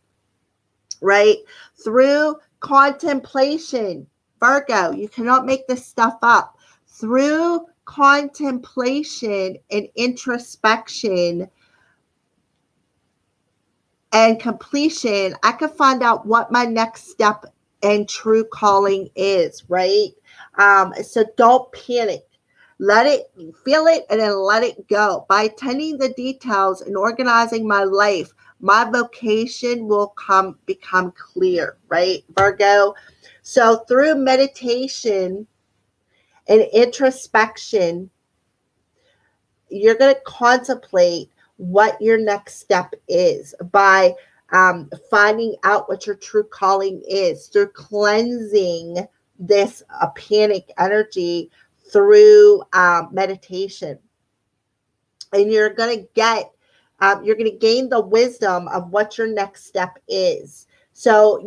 right? Through contemplation, Virgo, you cannot make this stuff up. Through contemplation and introspection and completion, I can find out what my next step and true calling is, right? So don't panic. Let it, feel it, and then let it go. By attending the details and organizing my life, my vocation will become clear, right, Virgo? So through meditation and introspection, you're going to contemplate what your next step is by finding out what your true calling is through cleansing this panic energy through meditation. And you're going to gain the wisdom of what your next step is. So,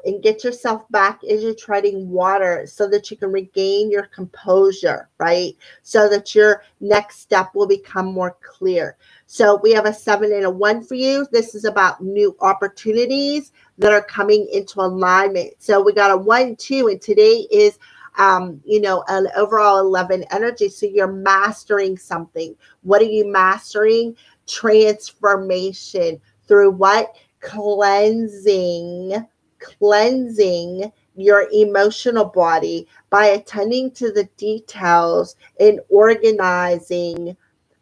and get yourself back into treading water so that you can regain your composure, right? So that your next step will become more clear. So we have a 7 and a 1 for you. This is about new opportunities that are coming into alignment. So we got a 1, 2, and today is an overall 11 energy. So you're mastering something. What are you mastering? Transformation through what? Cleansing your emotional body by attending to the details and organizing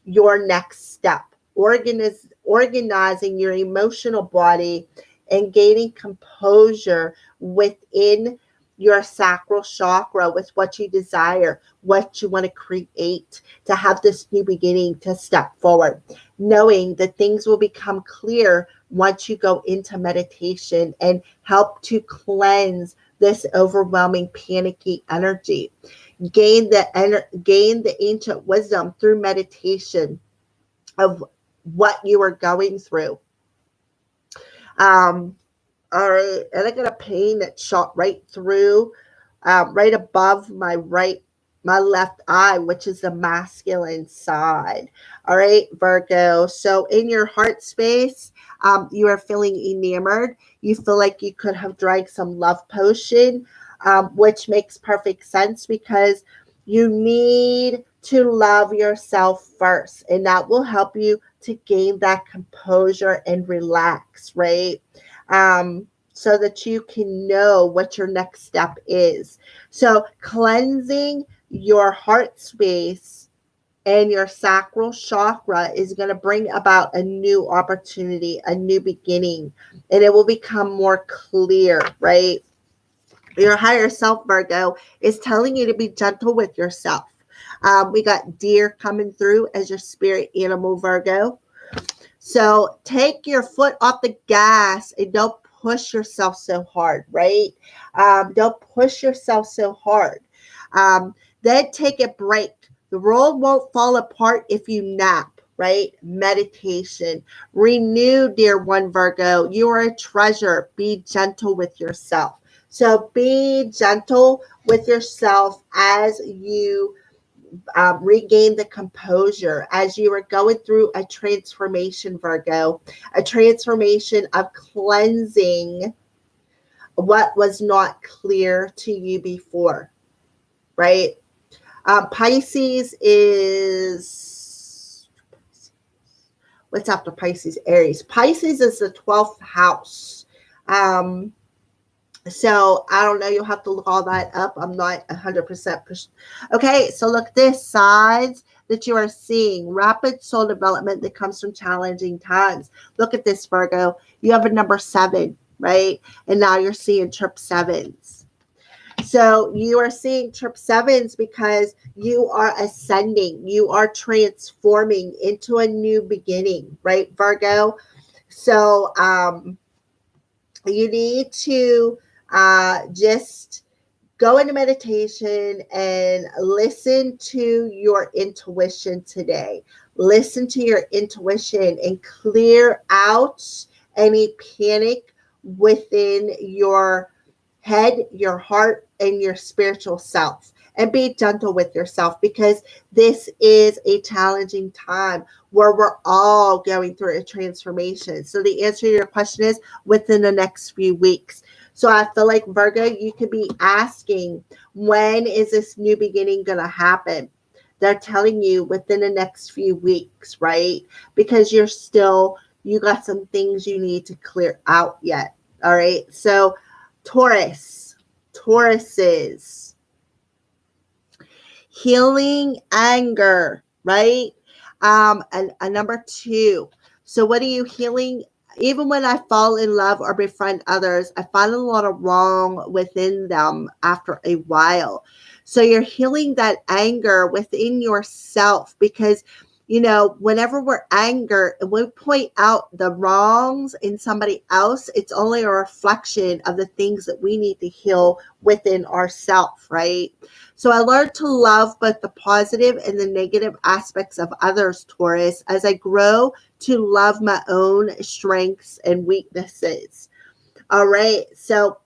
your next step. Organizing your emotional body and gaining composure within your sacral chakra with what you desire, what you want to create, to have this new beginning, to step forward, knowing that things will become clear once you go into meditation and help to cleanse this overwhelming panicky energy. Gain the ancient wisdom through meditation of what you are going through. All right, and I got a pain that shot right through, right above my left eye, which is the masculine side. All right, Virgo. So in your heart space, you are feeling enamored. You feel like you could have drank some love potion, which makes perfect sense because you need to love yourself first, and that will help you to gain that composure and relax, right? So that you can know what your next step is. So cleansing your heart space and your sacral chakra is going to bring about a new opportunity, a new beginning, and it will become more clear, right? Your higher self, Virgo, is telling you to be gentle with yourself. We got deer coming through as your spirit animal, Virgo. So take your foot off the gas and don't push yourself so hard, right? Don't push yourself so hard. Then take a break. The world won't fall apart if you nap, right? Meditation. Renew, dear one, Virgo. You are a treasure. Be gentle with yourself. So be gentle with yourself as you regain the composure as you are going through a transformation, Virgo, a transformation of cleansing what was not clear to you before, right? Pisces is, what's after Pisces? Aries. Pisces is the 12th house. So I don't know. You'll have to look all that up. I'm not 100%. Okay, so look, this signs that you are seeing rapid soul development that comes from challenging times. Look at this, Virgo. You have a number 7, right? And now you're seeing trip 7s. So you are seeing trip 7s because you are ascending. You are transforming into a new beginning, right, Virgo? So you need to just go into meditation and listen to your intuition today. Listen to your intuition and clear out any panic within your head, your heart, and your spiritual self. And be gentle with yourself because this is a challenging time where we're all going through a transformation. So the answer to your question is within the next few weeks. So I feel like Virgo, you could be asking, when is this new beginning going to happen? They're telling you within the next few weeks, right? Because you got some things you need to clear out yet. All right. So Tauruses, healing anger, right? And number two. So what are you healing? Even when I fall in love or befriend others, I find a lot of wrong within them after a while. So you're healing that anger within yourself because, whenever we're angry and we point out the wrongs in somebody else, it's only a reflection of the things that we need to heal within ourselves, right? So I learned to love both the positive and the negative aspects of others, Taurus, as I grow to love my own strengths and weaknesses. All right. So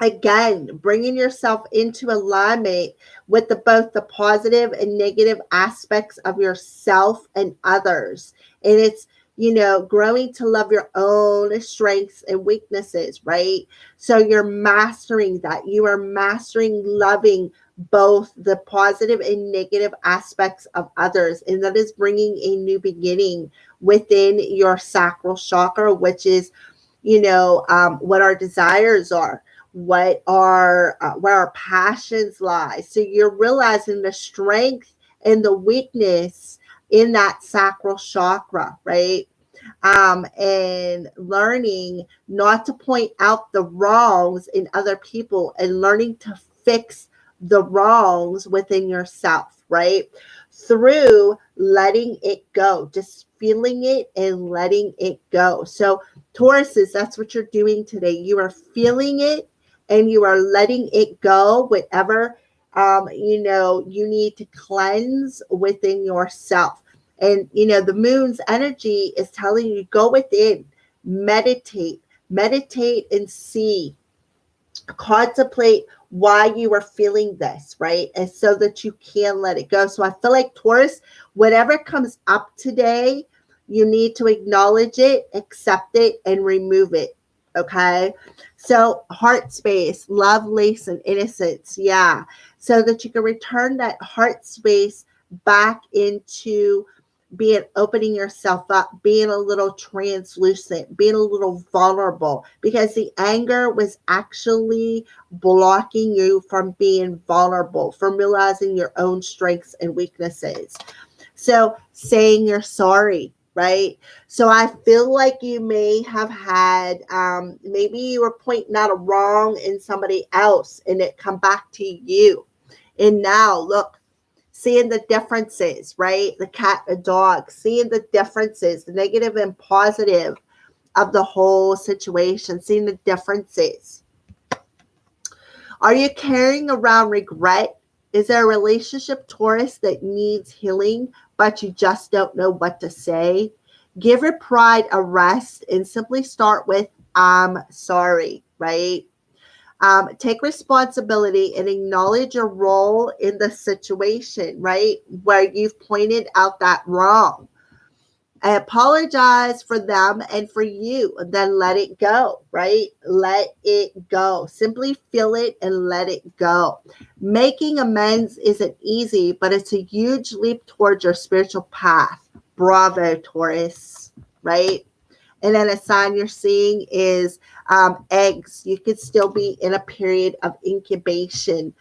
again, bringing yourself into alignment with both the positive and negative aspects of yourself and others. And it's, growing to love your own strengths and weaknesses, right? So you're mastering that. You are mastering loving both the positive and negative aspects of others. And that is bringing a new beginning within your sacral chakra, which is, what our desires are, what are where our passions lie. So you're realizing the strength and the weakness in that sacral chakra, right? And learning not to point out the wrongs in other people and learning to fix the wrongs within yourself, right? Through letting it go, just feeling it and letting it go. So, Tauruses, that's what you're doing today. You are feeling it and you are letting it go, whatever you need to cleanse within yourself. And the moon's energy is telling you, go within, meditate and see, contemplate why you are feeling this, right? And so that you can let it go. So I feel like, Taurus, whatever comes up today, you need to acknowledge it, accept it, and remove it. Okay. So heart space, love, lace, and innocence. Yeah. So that you can return that heart space back into being, opening yourself up, being a little translucent, being a little vulnerable, because the anger was actually blocking you from being vulnerable, from realizing your own strengths and weaknesses. So saying you're sorry, right? So I feel like you may have had, maybe you were pointing out a wrong in somebody else and it come back to you. And now look, seeing the differences, right? The cat, the dog, seeing the differences, the negative and positive of the whole situation, seeing the differences. Are you carrying around regret? Is there a relationship, Taurus, that needs healing, but you just don't know what to say? Give your pride a rest and simply start with, I'm sorry, right? Take responsibility and acknowledge your role in the situation, right? Where you've pointed out that wrong. I apologize for them and for you, and then let it go, right? Let it go. Simply feel it and let it go. Making amends isn't easy, but it's a huge leap towards your spiritual path. Bravo, Taurus, right? And then a sign you're seeing is eggs. You could still be in a period of incubation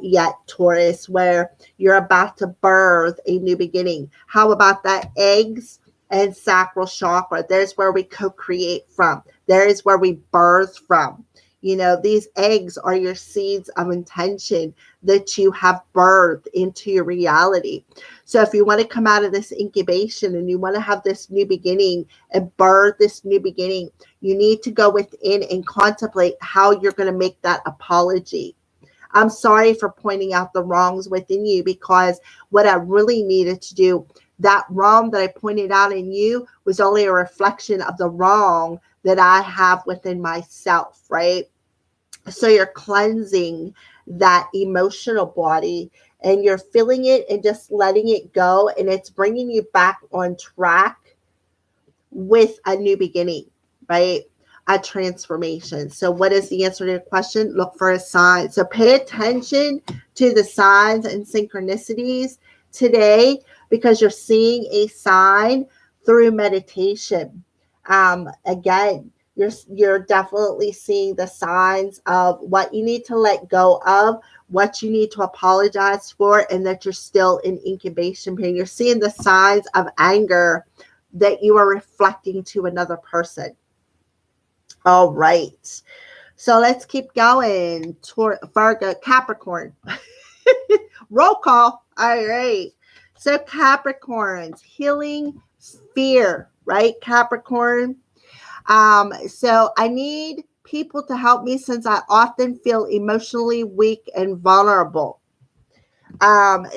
yet, Taurus, where you're about to birth a new beginning. How about that? Eggs and sacral chakra. There's where we co-create from. There is where we birth from. These eggs are your seeds of intention that you have birthed into your reality. So if you want to come out of this incubation and you want to have this new beginning and birth this new beginning, you need to go within and contemplate how you're going to make that apology. I'm sorry for pointing out the wrongs within you, because what I really needed to do, that wrong that I pointed out in you was only a reflection of the wrong that I have within myself, right? So you're cleansing that emotional body and you're feeling it and just letting it go. And it's bringing you back on track with a new beginning, right? a transformation. So what is the answer to your question? Look for a sign. So pay attention to the signs and synchronicities today, because you're seeing a sign through meditation. Again, you're definitely seeing the signs of what you need to let go of, what you need to apologize for, and that you're still in incubation period. You're seeing the signs of anger that you are reflecting to another person. All right. So let's keep going. Virgo, Capricorn. Roll call. All right. So Capricorns, healing fear, right? Capricorn. So I need people to help me since I often feel emotionally weak and vulnerable.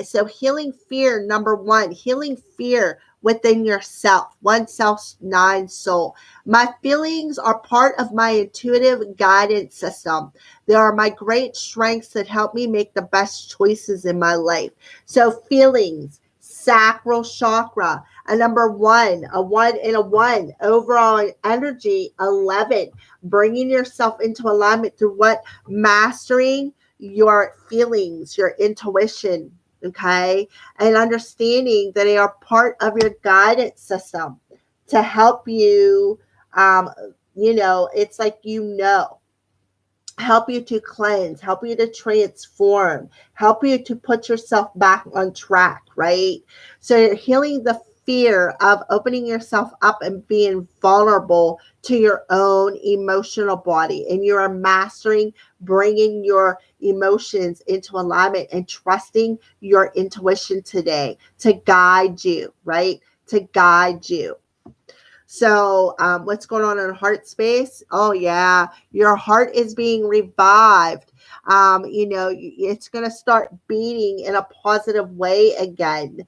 So healing fear, number one, healing fear within yourself, one self, nine soul. My feelings are part of my intuitive guidance system. They are my great strengths that help me make the best choices in my life. So feelings, sacral chakra, a number one, a one and a one, overall energy, 11, bringing yourself into alignment through what? Mastering your feelings, your intuition, okay? And understanding that they are part of your guidance system to help you, it's like, help you to cleanse, help you to transform, help you to put yourself back on track, right? So you're healing the fear of opening yourself up and being vulnerable to your own emotional body. And you are mastering bringing your emotions into alignment and trusting your intuition today to guide you, right? To guide you. So what's going on in heart space? Oh, yeah. Your heart is being revived. It's going to start beating in a positive way again.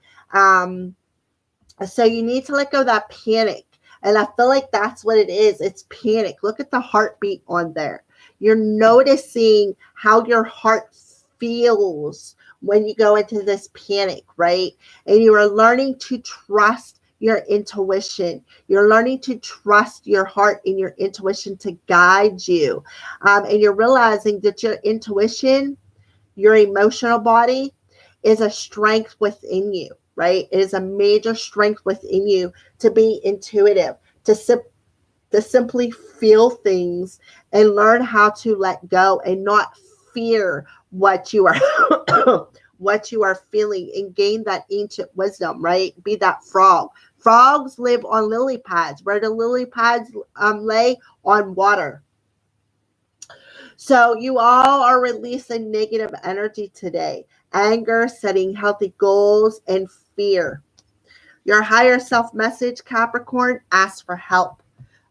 So you need to let go of that panic. And I feel like that's what it is. It's panic. Look at the heartbeat on there. You're noticing how your heart feels when you go into this panic, right? And you are learning to trust your intuition. You're learning to trust your heart and your intuition to guide you. And you're realizing that your intuition, your emotional body, is a strength within you, right? It is a major strength within you to be intuitive, to simply feel things and learn how to let go and not fear what you are what you are feeling, and gain that ancient wisdom, right? Be that frog. Frogs live on lily pads. Where do lily pads lay? On water. So you all are releasing negative energy today. Anger, setting healthy goals, and fear. Your higher self message, Capricorn, ask for help.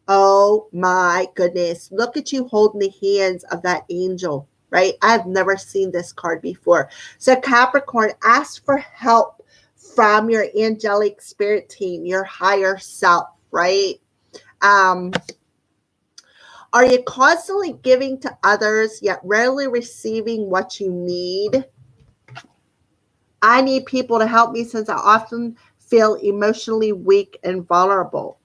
Oh my goodness. Look at you holding the hands of that angel, right? I've never seen this card before. So Capricorn, ask for help from your angelic spirit team, your higher self, right? Are you constantly giving to others, yet rarely receiving what you need? I need people to help me since I often feel emotionally weak and vulnerable.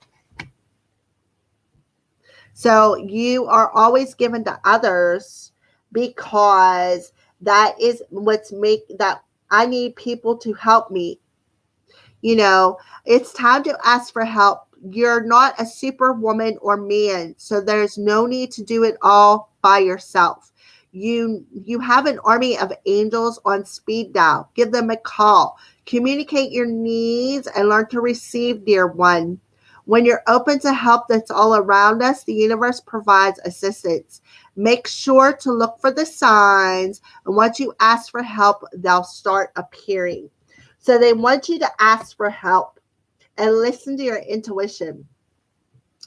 So you are always given to others because that is what's make that I need people to help me. It's time to ask for help. You're not a superwoman or man, so there's no need to do it all by yourself. You have an army of angels on speed dial. Give them a call. Communicate your needs and learn to receive, dear one. When you're open to help that's all around us, the universe provides assistance. Make sure to look for the signs, and once you ask for help, they'll start appearing. So they want you to ask for help and listen to your intuition,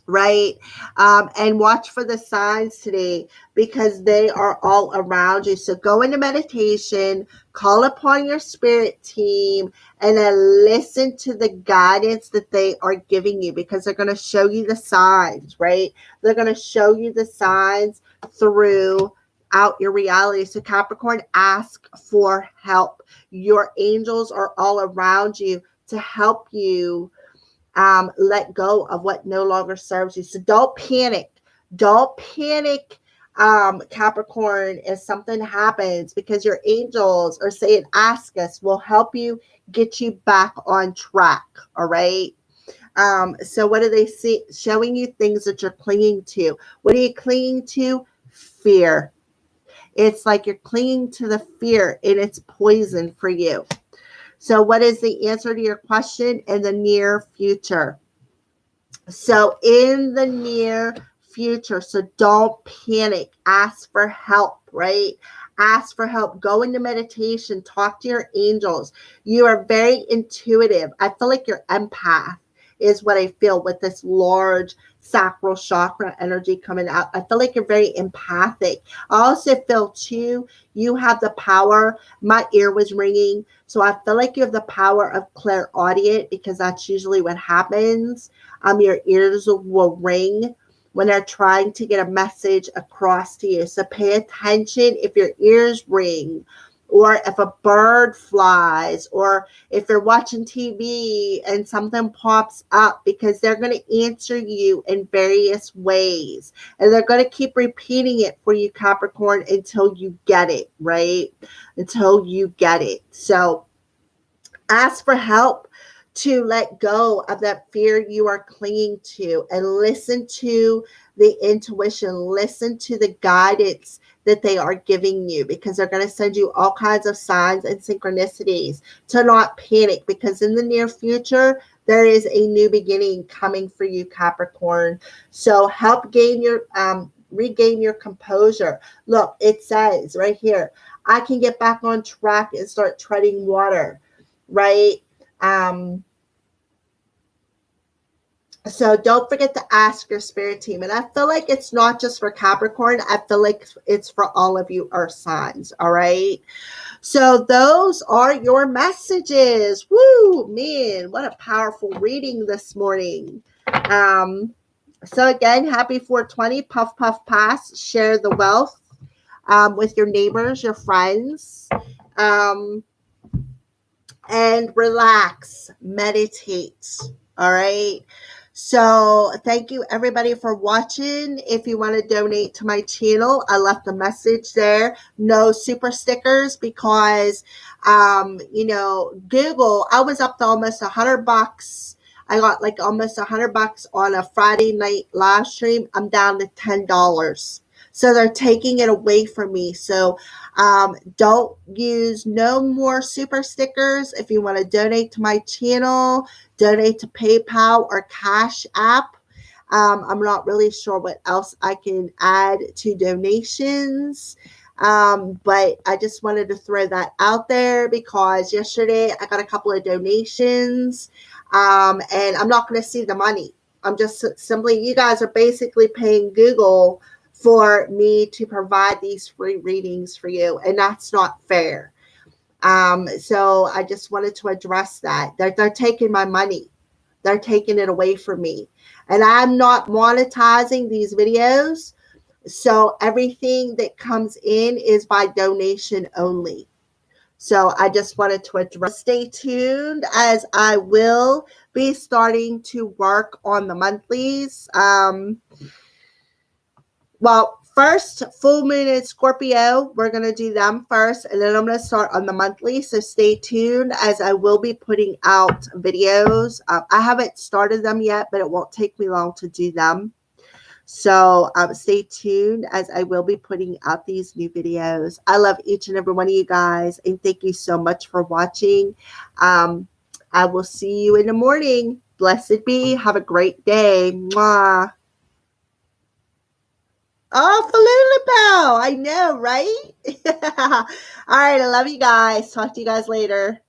right? And watch for the signs today because they are all around you. So go into meditation, call upon your spirit team, and then listen to the guidance that they are giving you, because they're going to show you the signs, right? They're going to show you the signs throughout your reality. So Capricorn, ask for help. Your angels are all around you to help you let go of what no longer serves you. So don't panic. Don't panic, Capricorn, if something happens, because your angels are saying, ask us, we'll help you get you back on track. All right. So what do they see? Showing you things that you're clinging to. What are you clinging to? Fear. It's like you're clinging to the fear and it's poison for you. So what is the answer to your question? In the near future. So in the near future, so don't panic. Ask for help, right? Ask for help. Go into meditation. Talk to your angels. You are very intuitive. I feel like you're empath is what I feel with this large sacral chakra energy coming out. I feel like you're very empathic. I also feel too, you have the power. My ear was ringing. So I feel like you have the power of clairaudient because that's usually what happens. Your ears will ring when they're trying to get a message across to you. So pay attention if your ears ring, or if a bird flies, or if you're watching TV and something pops up, because they're going to answer you in various ways. And they're going to keep repeating it for you, Capricorn, until you get it, right? Until you get it. So ask for help to let go of that fear you are clinging to, and listen to the intuition, listen to the guidance that they are giving you, because they're going to send you all kinds of signs and synchronicities to not panic, because in the near future, there is a new beginning coming for you, Capricorn. So help gain your, regain your composure. Look, it says right here, I can get back on track and start treading water, right? So don't forget to ask your spirit team. And I feel like it's not just for Capricorn. I feel like it's for all of you earth signs. All right. So those are your messages. Woo, man, what a powerful reading this morning. So again, happy 420, puff, puff, pass, share the wealth with your neighbors, your friends. And relax, meditate. All right. So thank you everybody for watching. If you want to donate to my channel, I left a message there. No super stickers because, Google, I was up to almost $100. I got like almost $100 on a Friday night live stream. I'm down to $10. So they're taking it away from me. So don't use no more super stickers. If you want to donate to my channel, donate to PayPal or Cash App. I'm not really sure what else I can add to donations. But I just wanted to throw that out there because yesterday I got a couple of donations, and I'm not going to see the money. I'm just simply, you guys are basically paying Google for me to provide these free readings for you, and that's not fair. So I just wanted to address that. They're taking my money. They're taking it away from me. And I'm not monetizing these videos. So everything that comes in is by donation only. So I just wanted to address. Stay tuned as I will be starting to work on the monthlies. Well, first, full moon in Scorpio. We're going to do them first, and then I'm going to start on the monthly. So stay tuned as I will be putting out videos. I haven't started them yet, but it won't take me long to do them. So stay tuned as I will be putting out these new videos. I love each and every one of you guys, and thank you so much for watching. I will see you in the morning. Blessed be. Have a great day. Mwah. Oh, Falula Bell. I know, right? All right. I love you guys. Talk to you guys later.